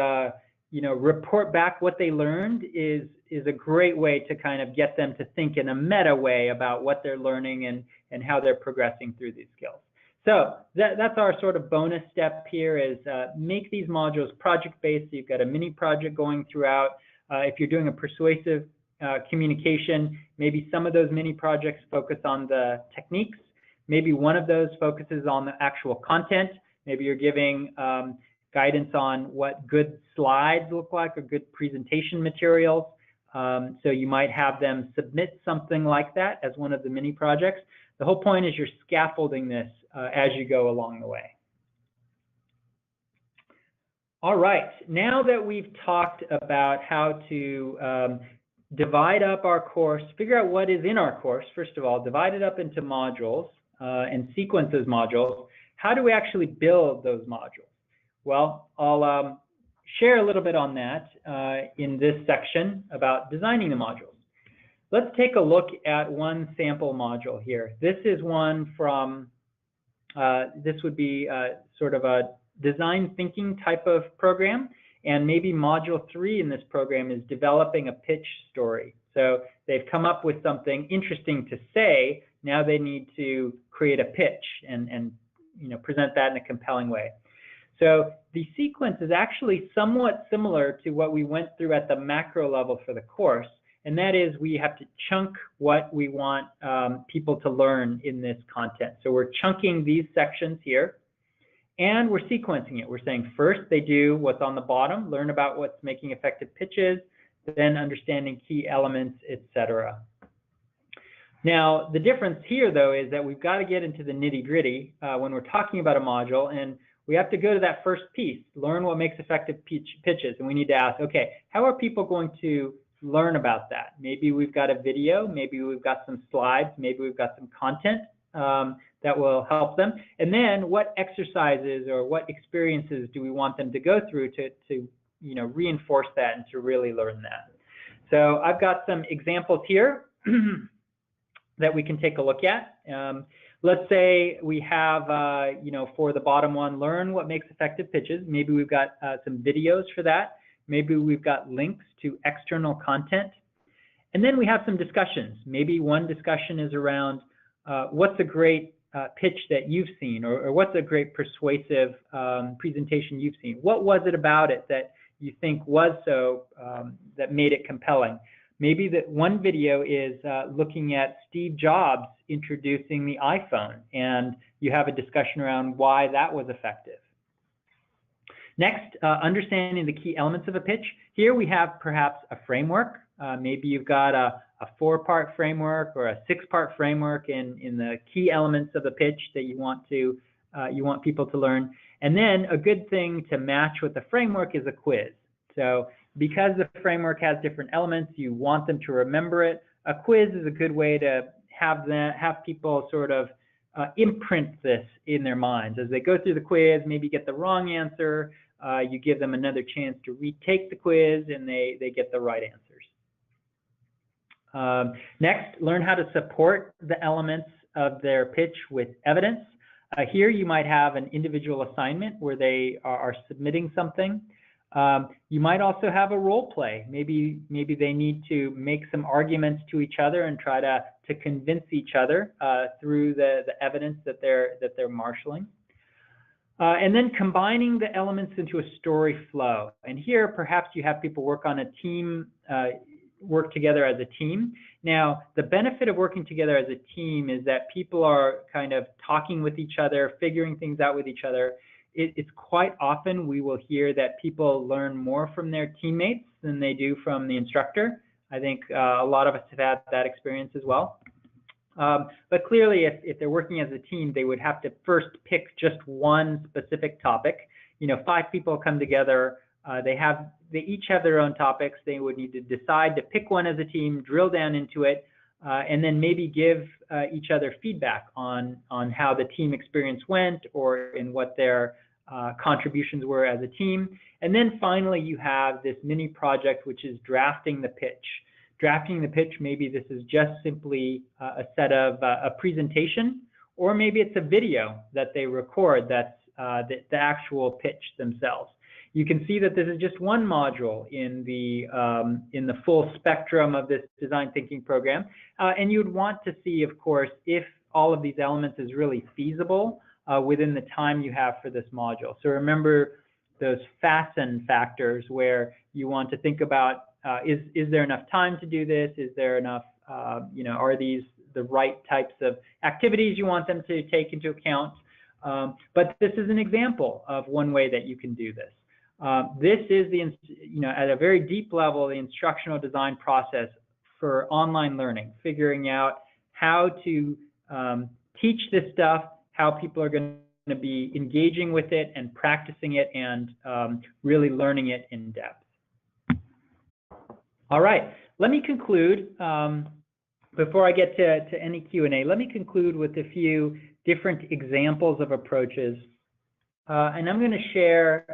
report back what they learned is a great way to kind of get them to think in a meta way about what they're learning and how they're progressing through these skills. So that's our sort of bonus step here, is make these modules project-based. So you've got a mini project going throughout. If you're doing a persuasive communication, maybe some of those mini projects focus on the techniques. Maybe one of those focuses on the actual content. Maybe you're giving guidance on what good slides look like, or good presentation materials. So you might have them submit something like that as one of the mini projects. The whole point is you're scaffolding this as you go along the way. All right, now that we've talked about how to divide up our course, figure out what is in our course, first of all, divide it up into modules and sequence those modules, how do we actually build those modules? Well, I'll share a little bit on that in this section about designing the modules. Let's take a look at one sample module here. This is one from, this would be sort of a design thinking type of program, and maybe module 3 in this program is developing a pitch story. So they've come up with something interesting to say, now they need to create a pitch and present that in a compelling way. So the sequence is actually somewhat similar to what we went through at the macro level for the course, and that is we have to chunk what we want people to learn in this content. So we're chunking these sections here, and we're sequencing it. We're saying first they do what's on the bottom, learn about what's making effective pitches, then understanding key elements, etc. Now, the difference here, though, is that we've got to get into the nitty-gritty when we're talking about a module, and we have to go to that first piece, learn what makes effective pitches, and we need to ask, okay, how are people going to learn about that? Maybe we've got a video, maybe we've got some slides, maybe we've got some content that will help them. And then what exercises or what experiences do we want them to go through to reinforce that and to really learn that? So I've got some examples here that we can take a look at. Let's say we have, for the bottom one, learn what makes effective pitches. Maybe we've got some videos for that. Maybe we've got links to external content. And then we have some discussions. Maybe one discussion is around what's a great pitch that you've seen, or what's a great persuasive presentation you've seen? What was it about it that you think was so, that made it compelling? Maybe that one video is looking at Steve Jobs introducing the iPhone, and you have a discussion around why that was effective. Next, understanding the key elements of a pitch. Here we have perhaps a framework. Maybe you've got a 4-part framework or a 6-part framework in the key elements of the pitch that you want people to learn. And then a good thing to match with the framework is a quiz. So because the framework has different elements, you want them to remember it. A quiz is a good way to have people sort of imprint this in their minds. As they go through the quiz, maybe get the wrong answer, you give them another chance to retake the quiz, and they get the right answers. Next, learn how to support the elements of their pitch with evidence. Here you might have an individual assignment where they are submitting something. You might also have a role play. Maybe they need to make some arguments to each other and try to convince each other through the evidence that they're marshaling. And then combining the elements into a story flow. And here perhaps you have people work on a team, work together as a team. Now, the benefit of working together as a team is that people are kind of talking with each other, figuring things out with each other. It's quite often we will hear that people learn more from their teammates than they do from the instructor. I think a lot of us have had that experience as well. But clearly, if they're working as a team, they would have to first pick just one specific topic. 5 people come together. They each have their own topics. They would need to decide to pick one as a team, drill down into it, and then maybe give each other feedback on how the team experience went or in what their contributions were as a team. And then finally, you have this mini project, which is drafting the pitch. Drafting the pitch, maybe this is just simply a set of a presentation, or maybe it's a video that they record that's the actual pitch themselves. You can see that this is just one module in the full spectrum of this design thinking program. And you'd want to see, of course, if all of these elements is really feasible within the time you have for this module. So remember those FASTEN factors where you want to think about, is there enough time to do this? Is there enough, are these the right types of activities you want them to take into account? But this is an example of one way that you can do this. This is at a very deep level, the instructional design process for online learning, figuring out how to teach this stuff, how people are going to be engaging with it and practicing it and really learning it in depth. All right, let me conclude. Before I get to any Q&A, let me conclude with a few different examples of approaches. And I'm going to share,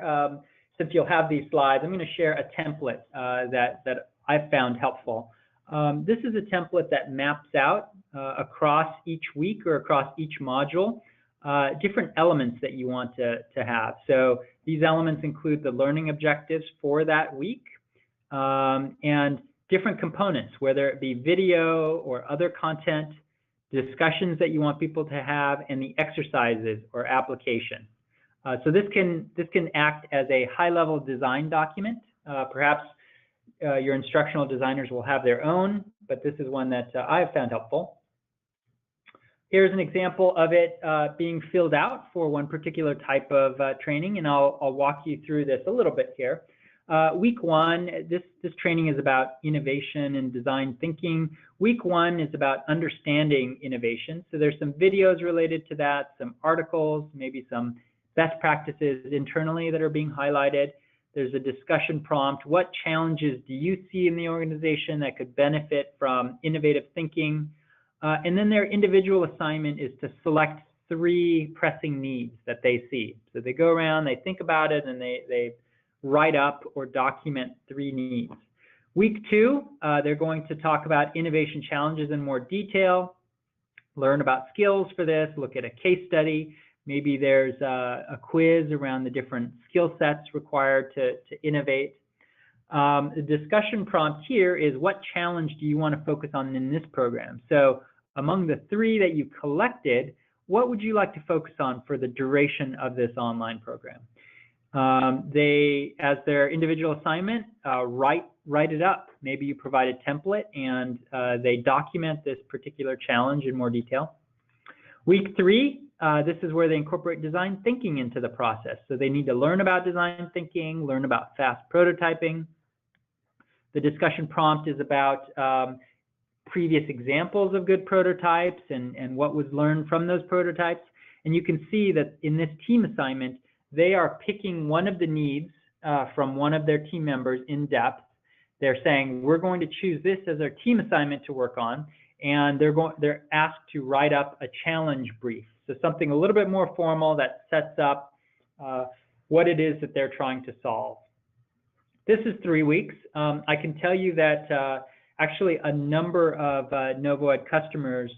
since you'll have these slides, I'm going to share a template that I've found helpful. This is a template that maps out across each week or across each module different elements that you want to have. So these elements include the learning objectives for that week and different components, whether it be video or other content, discussions that you want people to have, and the exercises or application. So this can act as a high-level design document. Perhaps your instructional designers will have their own, but this is one that I have found helpful. Here's an example of it being filled out for one particular type of training, and I'll walk you through this a little bit here. Week one, this training is about innovation and design thinking. Week one is about understanding innovation. So there's some videos related to that, some articles, maybe some best practices internally that are being highlighted. There's a discussion prompt. What challenges do you see in the organization that could benefit from innovative thinking? And then their individual assignment is to select 3 pressing needs that they see. So they go around, they think about it, and they write up or document 3 needs. Week 2, they're going to talk about innovation challenges in more detail, learn about skills for this, look at a case study. Maybe there's a quiz around the different skill sets required to innovate. The discussion prompt here is, what challenge do you want to focus on in this program? So among the 3 that you collected, what would you like to focus on for the duration of this online program? They, as their individual assignment, write it up. Maybe you provide a template and they document this particular challenge in more detail. Week 3, this is where they incorporate design thinking into the process. So they need to learn about design thinking, learn about fast prototyping. The discussion prompt is about previous examples of good prototypes and what was learned from those prototypes. And you can see that in this team assignment, they are picking one of the needs from one of their team members in depth. They're saying, we're going to choose this as our team assignment to work on, and they're asked to write up a challenge brief. So something a little bit more formal that sets up what it is that they're trying to solve. This is 3 weeks. I can tell you that actually a number of NovoEd customers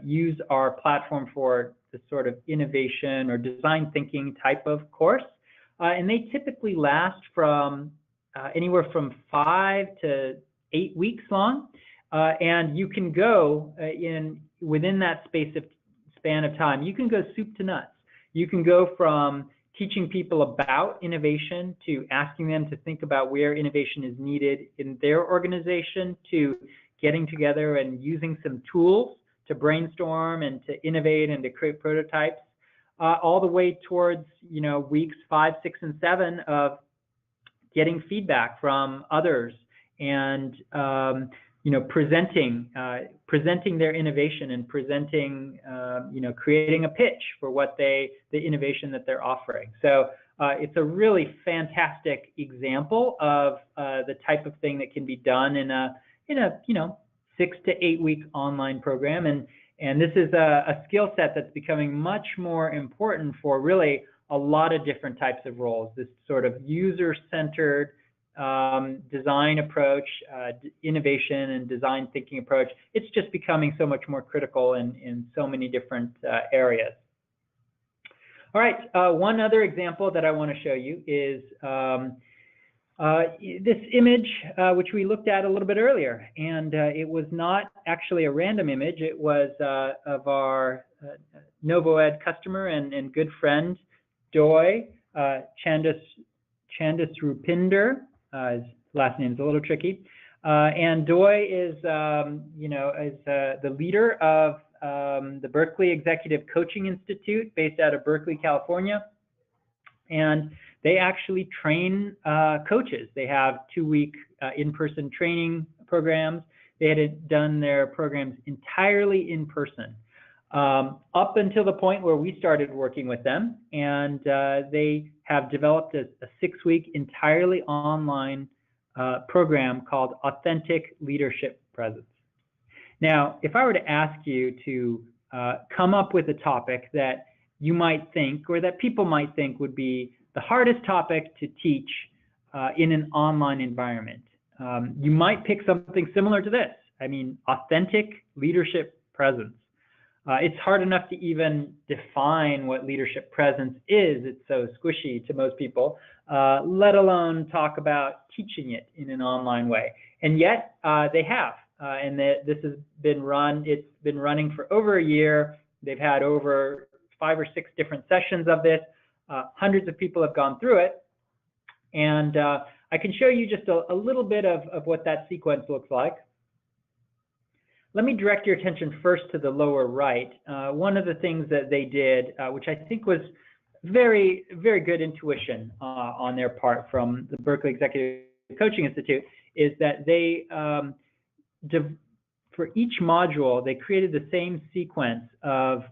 use our platform for this sort of innovation or design thinking type of course. And they typically last from anywhere from 5 to 8 weeks long. And you can go within that span of time, you can go soup to nuts. You can go from teaching people about innovation to asking them to think about where innovation is needed in their organization, to getting together and using some tools to brainstorm and to innovate and to create prototypes, all the way towards weeks 5, 6, and 7 of getting feedback from others and presenting their innovation and presenting, creating a pitch for what the innovation that they're offering. So it's a really fantastic example of the type of thing that can be done in a 6 to 8 week online program. And this is a skill set that's becoming much more important for really a lot of different types of roles. This sort of user-centered design approach, innovation and design thinking approach, it's just becoming so much more critical in so many different areas. All right, one other example that I want to show you is this image, which we looked at a little bit earlier. And it was not actually a random image. It was of our NovoEd customer and good friend, Doi Chandasrupinder. His last name is a little tricky. And Doi is, the leader of the Berkeley Executive Coaching Institute based out of Berkeley, California. And they actually train coaches. They have 2-week in-person training programs. They had done their programs entirely in person. up until the point where we started working with them, and they have developed a 6-week entirely online program called Authentic Leadership Presence. Now, if I were to ask you to come up with a topic that you might think, or that people might think would be the hardest topic to teach in an online environment, you might pick something similar to this. I mean, authentic leadership presence. It's hard enough to even define what leadership presence is. It's so squishy to most people, let alone talk about teaching it in an online way. And yet they have, and this has been it's been running for over a year. They've had over 5 or 6 different sessions of this. Hundreds of people have gone through it. And I can show you just a little bit of what that sequence looks like. Let me direct your attention first to the lower right. One of the things that they did, which I think was very, very good intuition on their part from the Berkeley Executive Coaching Institute, is that they, for each module, they created the same sequence of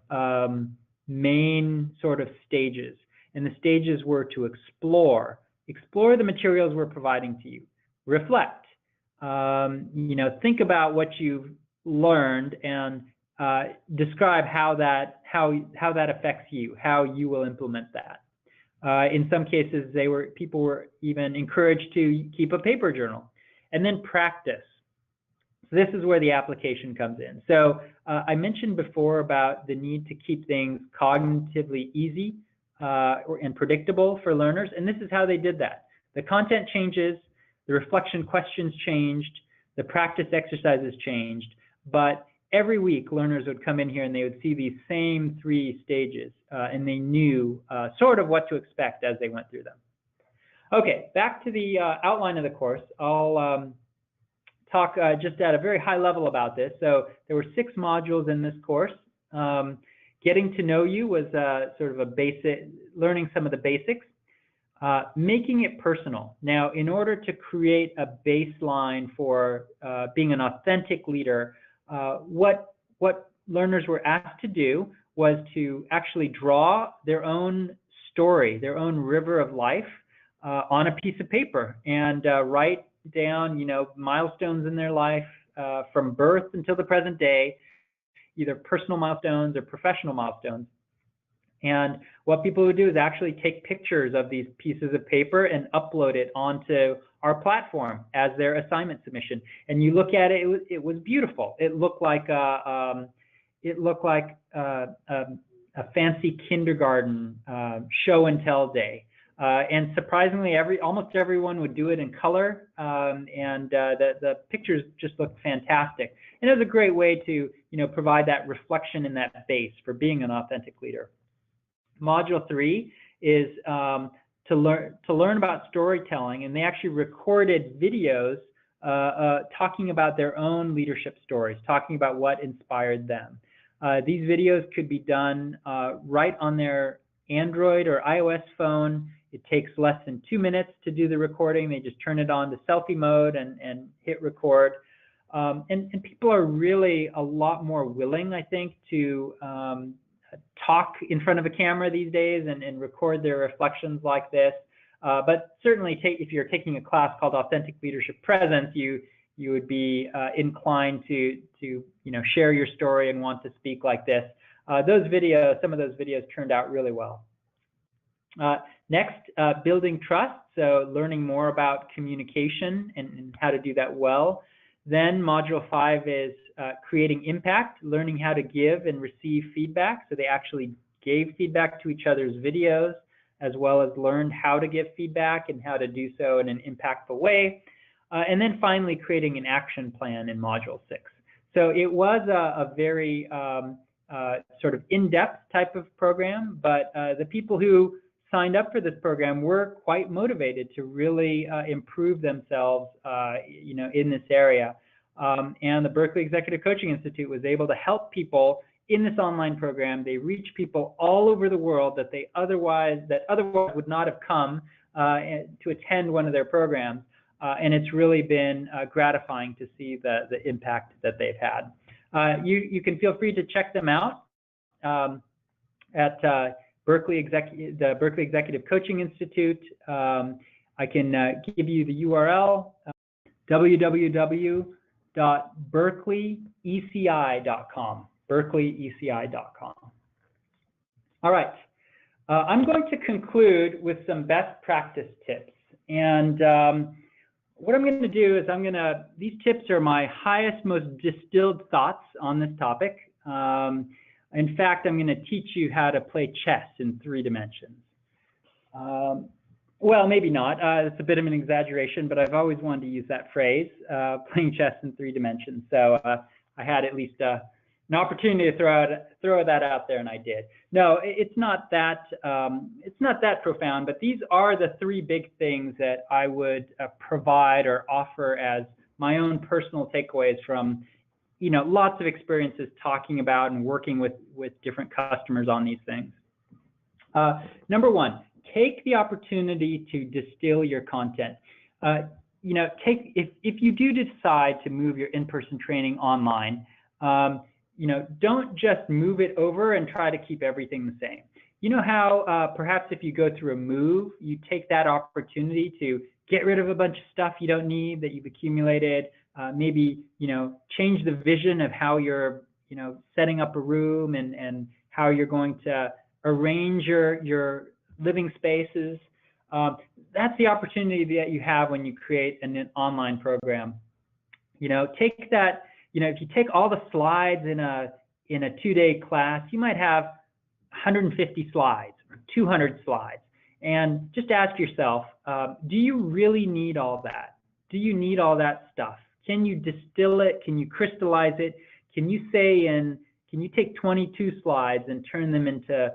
main sort of stages. And the stages were to explore the materials we're providing to you, reflect, think about what you've learned, and describe how that affects you, how you will implement that. In some cases, people were even encouraged to keep a paper journal, and then practice. So this is where the application comes in. So I mentioned before about the need to keep things cognitively easy and predictable for learners, and this is how they did that. The content changes, the reflection questions changed, the practice exercises changed, but every week learners would come in here and they would see these same 3 stages, and they knew sort of what to expect as they went through them. Okay, back to the outline of the course. I'll talk just at a very high level about this. So there were 6 modules in this course. Getting to know you was sort of a basic, learning some of the basics. Making it personal. Now, in order to create a baseline for being an authentic leader, what learners were asked to do was to actually draw their own story, their own river of life on a piece of paper, and write down, milestones in their life from birth until the present day, either personal milestones or professional milestones. And what people would do is actually take pictures of these pieces of paper and upload it onto our platform as their assignment submission. And you look at it, it was beautiful. It looked like a fancy kindergarten show and tell day. And surprisingly, almost everyone would do it in color, and the pictures just looked fantastic. And it was a great way to provide that reflection and that base for being an authentic leader. Module 3 is to learn about storytelling, and they actually recorded videos talking about their own leadership stories, talking about what inspired them. These videos could be done right on their Android or iOS phone. It takes less than 2 minutes to do the recording. They just turn it on to selfie mode and hit record. And people are really a lot more willing, I think, to talk in front of a camera these days and record their reflections like this. But certainly, if you're taking a class called Authentic Leadership Presence, you would be inclined to share your story and want to speak like this. Some of those videos turned out really well. Next, building trust, so learning more about communication and how to do that well. Then module 5 is creating impact, learning how to give and receive feedback. So they actually gave feedback to each other's videos, as well as learned how to give feedback and how to do so in an impactful way. And then finally, creating an action plan in module 6. So it was a very sort of in-depth type of program, but the people who signed up for this program were quite motivated to really improve themselves, in this area. And the Berkeley Executive Coaching Institute was able to help people in this online program. They reach people all over the world that otherwise would not have come to attend one of their programs. And it's really been gratifying to see the impact that they've had. You can feel free to check them out. at the Berkeley Executive Coaching Institute. I can give you the URL, www.berkeleyeci.com, berkeleyeci.com. All right, I'm going to conclude with some best practice tips. And what I'm going to do is these tips are my highest, most distilled thoughts on this topic. In fact, I'm going to teach you how to play chess in 3 dimensions. Well, maybe not. It's a bit of an exaggeration, but I've always wanted to use that phrase, playing chess in 3 dimensions. So I had at least an opportunity to throw that out there, and I did. No, it's not that profound, but these are the 3 big things that I would provide or offer as my own personal takeaways from, lots of experiences talking about and working with different customers on these things. Number 1, take the opportunity to distill your content. If you do decide to move your in-person training online, don't just move it over and try to keep everything the same. You know how perhaps if you go through a move, you take that opportunity to get rid of a bunch of stuff you don't need that you've accumulated, maybe, change the vision of how you're, setting up a room and how you're going to arrange your living spaces. That's the opportunity that you have when you create an online program. Take that, if you take all the slides in a 2-day class, you might have 150 slides or 200 slides. And just ask yourself, do you really need all that? Do you need all that stuff? Can you distill it? Can you crystallize it? Can you take 22 slides and turn them into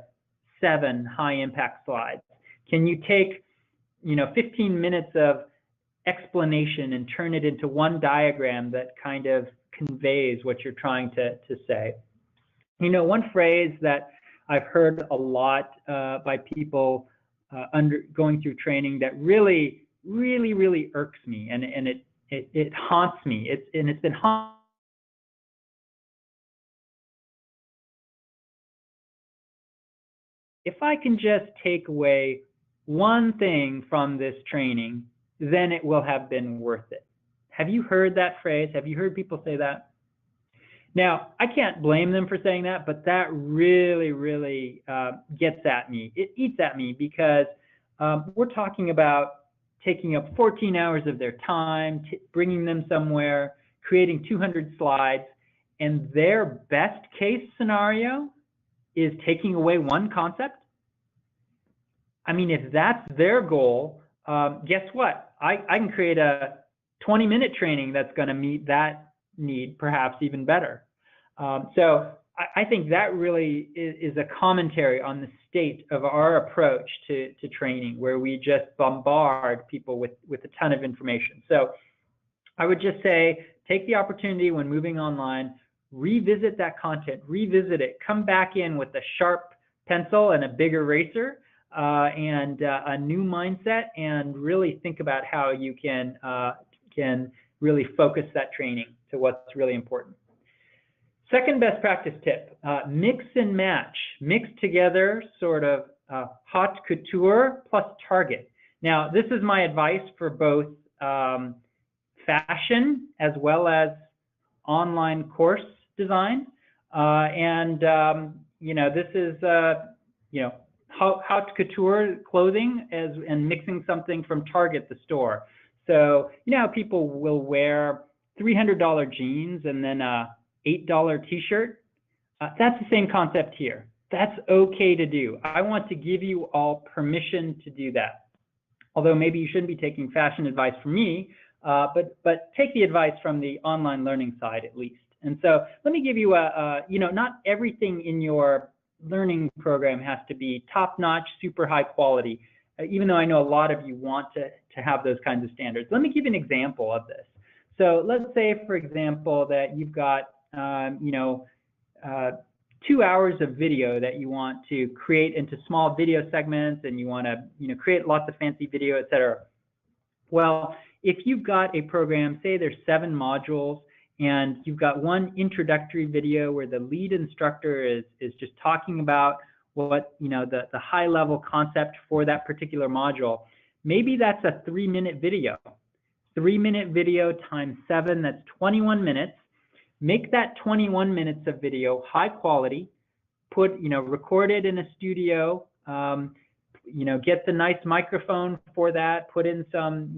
7 high impact slides? Can you take, 15 minutes of explanation and turn it into 1 diagram that kind of conveys what you're trying to say? One phrase that I've heard a lot by people going through training that really, really, really irks me, and it haunts me. It's been haunting. If I can just take away 1 thing from this training, then it will have been worth it. Have you heard that phrase? Have you heard people say that? Now, I can't blame them for saying that, but that really, really gets at me. It eats at me because we're talking about taking up 14 hours of their time, bringing them somewhere, creating 200 slides, and their best case scenario is taking away 1 concept. I mean, if that's their goal, guess what? I can create a 20-minute training that's going to meet that need, perhaps even better. So I think that really is a commentary on the state of our approach to training, where we just bombard people with a ton of information. So I would just say, take the opportunity when moving online, revisit that content, revisit it, come back in with a sharp pencil and a big eraser and a new mindset, and really think about how you can really focus that training to what's really important. Second best practice tip, mix and match. Mix together sort of haute couture plus target. Now, this is my advice for both fashion as well as online course design. This is, haute couture clothing and mixing something from Target, the store. So, how people will wear $300 jeans and then a $8 t-shirt. That's the same concept here. That's okay to do. I want to give you all permission to do that. Although maybe you shouldn't be taking fashion advice from me, but take the advice from the online learning side at least. And so let me give you not everything in your learning program has to be top-notch, super high quality, even though I know a lot of you want to have those kinds of standards. Let me give you an example of this. So let's say, for example, that you've got 2 hours of video that you want to create into small video segments, and you want to create lots of fancy video, etc. Well, if you've got a program, say there's 7 modules, and you've got one introductory video where the lead instructor is just talking about what, the high level concept for that particular module. Maybe that's a 3-minute video. 3-minute video times 7, that's 21 minutes. Make that 21 minutes of video high quality, record it in a studio, get the nice microphone for that, put in some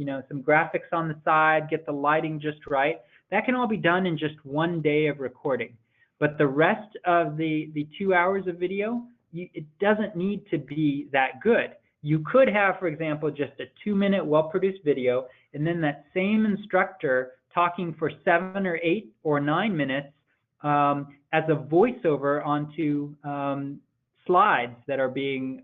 graphics on the side, get the lighting just right. That can all be done in just one day of recording. But the rest of the 2 hours of video, it doesn't need to be that good. You could have, for example, just a 2-minute well-produced video, and then that same instructor talking for 7 or 8 or 9 minutes as a voiceover onto slides that are being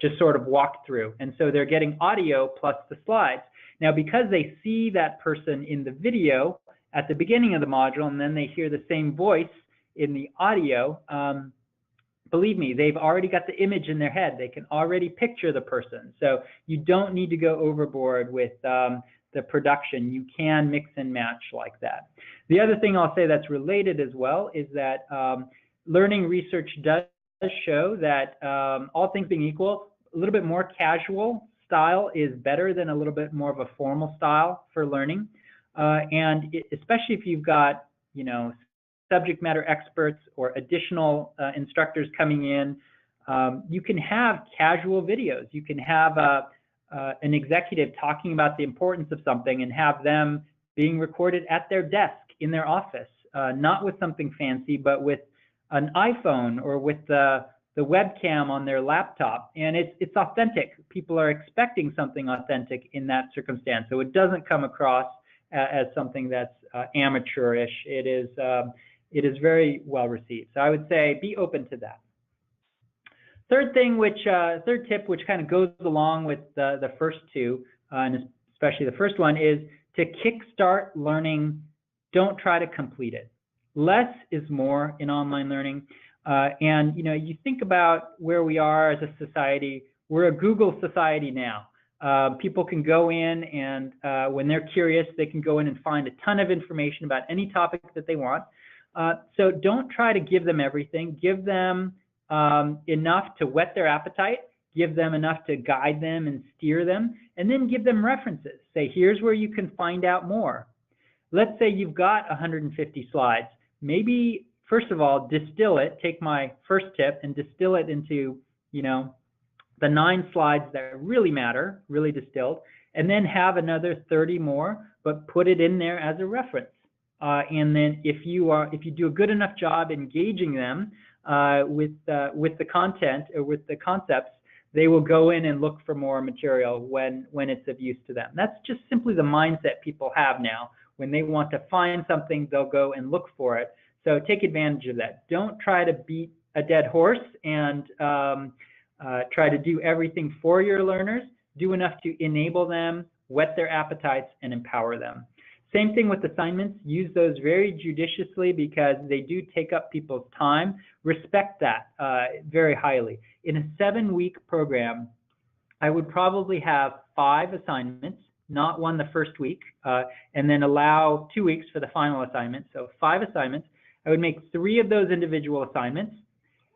just sort of walked through. And so they're getting audio plus the slides. Now, because they see that person in the video at the beginning of the module, and then they hear the same voice in the audio, believe me, they've already got the image in their head. They can already picture the person. So you don't need to go overboard with the production. You can mix and match like that. The other thing I'll say that's related as well is that learning research does show that all things being equal, a little bit more casual style is better than a little bit more of a formal style for learning. Especially if you've got, subject matter experts or additional instructors coming in, you can have casual videos. You can have an executive talking about the importance of something and have them being recorded at their desk in their office, not with something fancy, but with an iPhone or with the webcam on their laptop. And it's authentic. People are expecting something authentic in that circumstance. So it doesn't come across as something that's amateurish. It is very well received. So I would say be open to that. Third tip, which kind of goes along with the first two, and especially the first one, is to kickstart learning. Don't try to complete it. Less is more in online learning. And you think about where we are as a society. We're a Google society now. People can go in and when they're curious, they can go in and find a ton of information about any topic that they want. So don't try to give them everything. Give them enough to whet their appetite, give them enough to guide them and steer them, and then give them references. Say, here's where you can find out more. Let's say you've got 150 slides. Maybe, first of all, distill it. Take my first tip and distill it into, the 9 slides that really matter, really distilled, and then have another 30 more, but put it in there as a reference. And then if you do a good enough job engaging them with the content or with the concepts, they will go in and look for more material when it's of use to them. That's just simply the mindset people have now. When they want to find something, they'll go and look for it. So take advantage of that. Don't try to beat a dead horse and try to do everything for your learners. Do enough to enable them, whet their appetites, and empower them. Same thing with assignments. Use those very judiciously because they do take up people's time. Respect that very highly. In a 7-week program, I would probably have 5 assignments, not one the first week, and then allow 2 weeks for the final assignment. So 5 assignments. I would make 3 of those individual assignments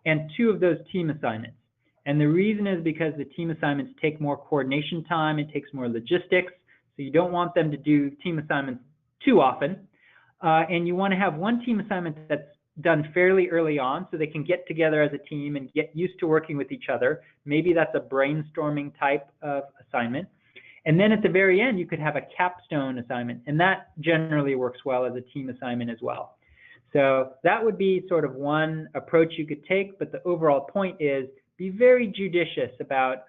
and 2 of those team assignments. And the reason is because the team assignments take more coordination time. It takes more logistics. So you don't want them to do team assignments too often. And you want to have one team assignment that's done fairly early on so they can get together as a team and get used to working with each other. Maybe that's a brainstorming type of assignment. And then at the very end, you could have a capstone assignment. And that generally works well as a team assignment as well. So that would be sort of one approach you could take. But the overall point is be very judicious about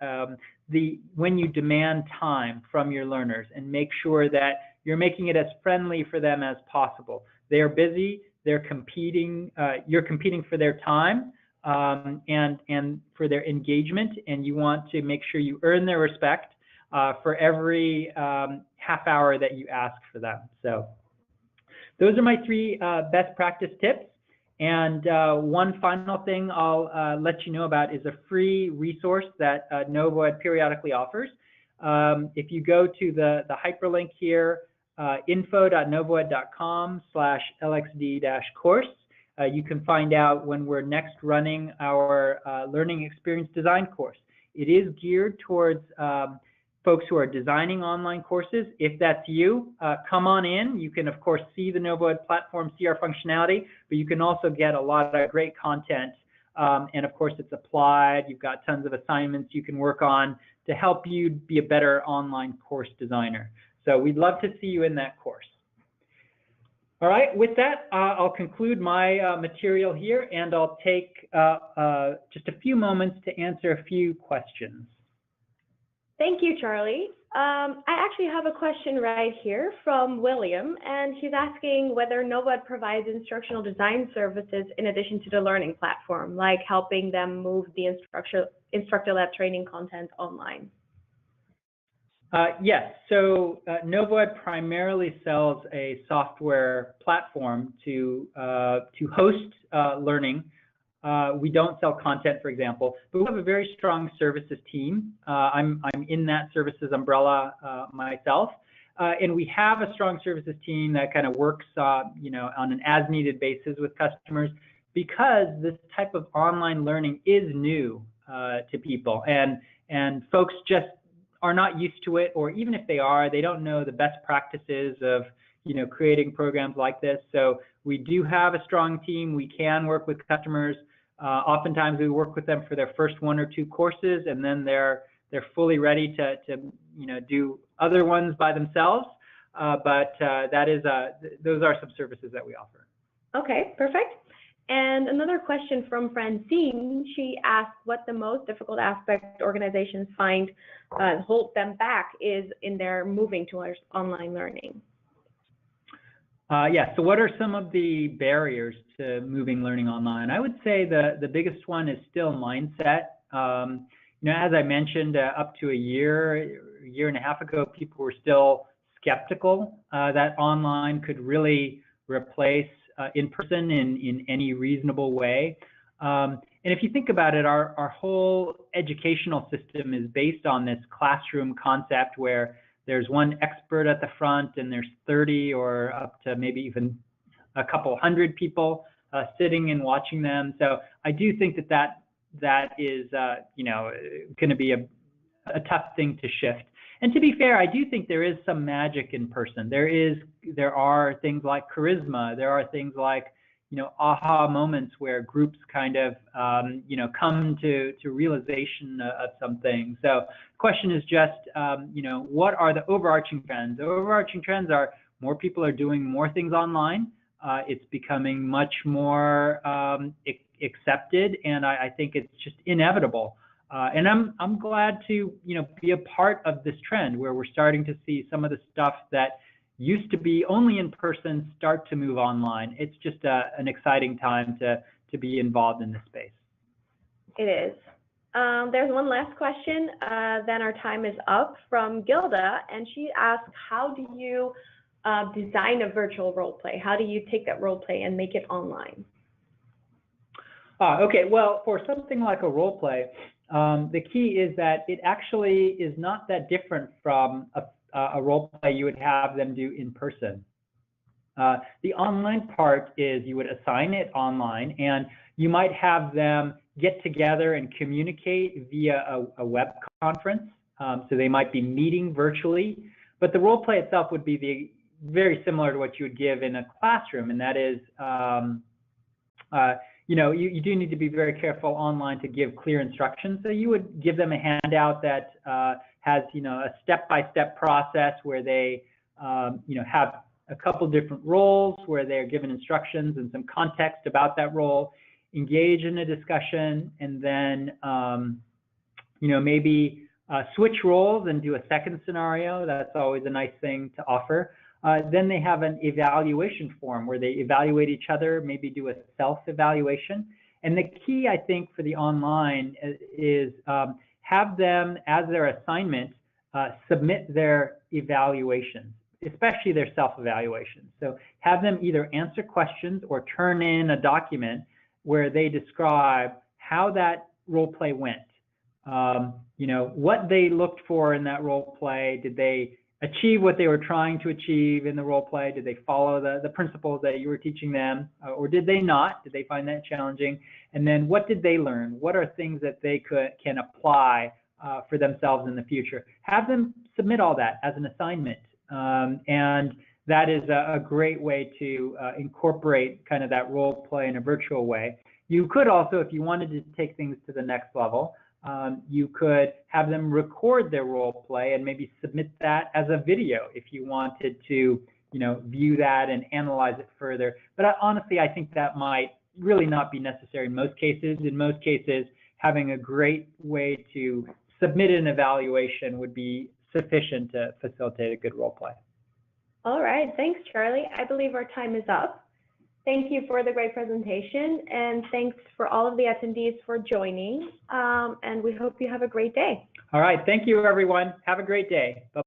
when you demand time from your learners and make sure that you're making it as friendly for them as possible. They're busy, they're competing, you're competing for their time and for their engagement, and you want to make sure you earn their respect for every half hour that you ask for them. So those are my 3 best practice tips. And one final thing I'll let you know about is a free resource that Novoed periodically offers. If you go to the hyperlink here, info.novoed.com/lxd-course. You can find out when we're next running our learning experience design course. It is geared towards folks who are designing online courses. If that's you, come on in. You can, of course, see the NovoEd platform, see our functionality, but you can also get a lot of great content. And of course, it's applied. You've got tons of assignments you can work on to help you be a better online course designer. So we'd love to see you in that course. All right, with that, I'll conclude my material here, and I'll take just a few moments to answer a few questions. Thank you, Charlie. I actually have a question right here from William, and he's asking whether NovoEd provides instructional design services in addition to the learning platform, like helping them move the instructor-led training content online. Yes, so NovoEd primarily sells a software platform to host learning. We don't sell content, for example, but we have a very strong services team. I'm in that services umbrella myself, and we have a strong services team that kind of works, you know, on an as-needed basis with customers, because this type of online learning is new to people, and folks just are not used to it, or even if they are, they don't know the best practices of, you know, creating programs like this. So we do have a strong team. We can work with customers. Oftentimes we work with them for their first 1 or 2 courses, and then they're fully ready to you know, do other ones by themselves. But those are some services that we offer. Okay, perfect. And another question from Francine. She asked what the most difficult aspect organizations find hold them back is in their moving towards online learning. Yeah, so what are some of the barriers to moving learning online? I would say the biggest one is still mindset. You know, as I mentioned, up to a year and a half ago, people were still skeptical that online could really replace in person in any reasonable way. And if you think about it, our whole educational system is based on this classroom concept where there's one expert at the front and there's 30 or up to maybe even a couple hundred people sitting and watching them. So I do think that is you know, going to be a tough thing to shift. And to be fair, I do think there is some magic in person. There are things like charisma. There are things like, you know, aha moments where groups kind of, you know, come to realization of something. So the question is just, you know, what are the overarching trends? The overarching trends are more people are doing more things online. It's becoming much more accepted, and I think it's just inevitable. And I'm glad to, you know, be a part of this trend where we're starting to see some of the stuff that used to be only in person start to move online. It's just an exciting time to be involved in this space. It is. There's one last question, then our time is up, from Gilda, and she asks, how do you design a virtual role play? How do you take that role play and make it online? Okay, well, for something like a role play, the key is that it actually is not that different from a role play you would have them do in person. The online part is you would assign it online, and you might have them get together and communicate via a web conference. So they might be meeting virtually, but the role play itself would be very similar to what you would give in a classroom, and that is, you know, you do need to be very careful online to give clear instructions. So you would give them a handout that has, you know, a step-by-step process where they, you know, have a couple different roles where they're given instructions and some context about that role, engage in a discussion, and then, you know, maybe switch roles and do a second scenario. That's always a nice thing to offer. Then they have an evaluation form where they evaluate each other, maybe do a self-evaluation. And the key, I think, for the online is have them, as their assignment, submit their evaluations, especially their self-evaluations. So have them either answer questions or turn in a document where they describe how that role play went. You know, what they looked for in that role play. Did they achieve what they were trying to achieve in the role play? Did they follow the principles that you were teaching them, or did they not? Did they find that challenging? And then what did they learn? What are things that they can apply for themselves in the future? Have them submit all that as an assignment, and that is a great way to incorporate kind of that role play in a virtual way. You could also, if you wanted to take things to the next level, you could have them record their role play and maybe submit that as a video if you wanted to, view that and analyze it further. But honestly, I think that might really not be necessary in most cases. In most cases, having a great way to submit an evaluation would be sufficient to facilitate a good role play. All right, thanks, Charlie. I believe our time is up. Thank you for the great presentation, and thanks for all of the attendees for joining, and we hope you have a great day. All right, thank you, everyone. Have a great day. Bye.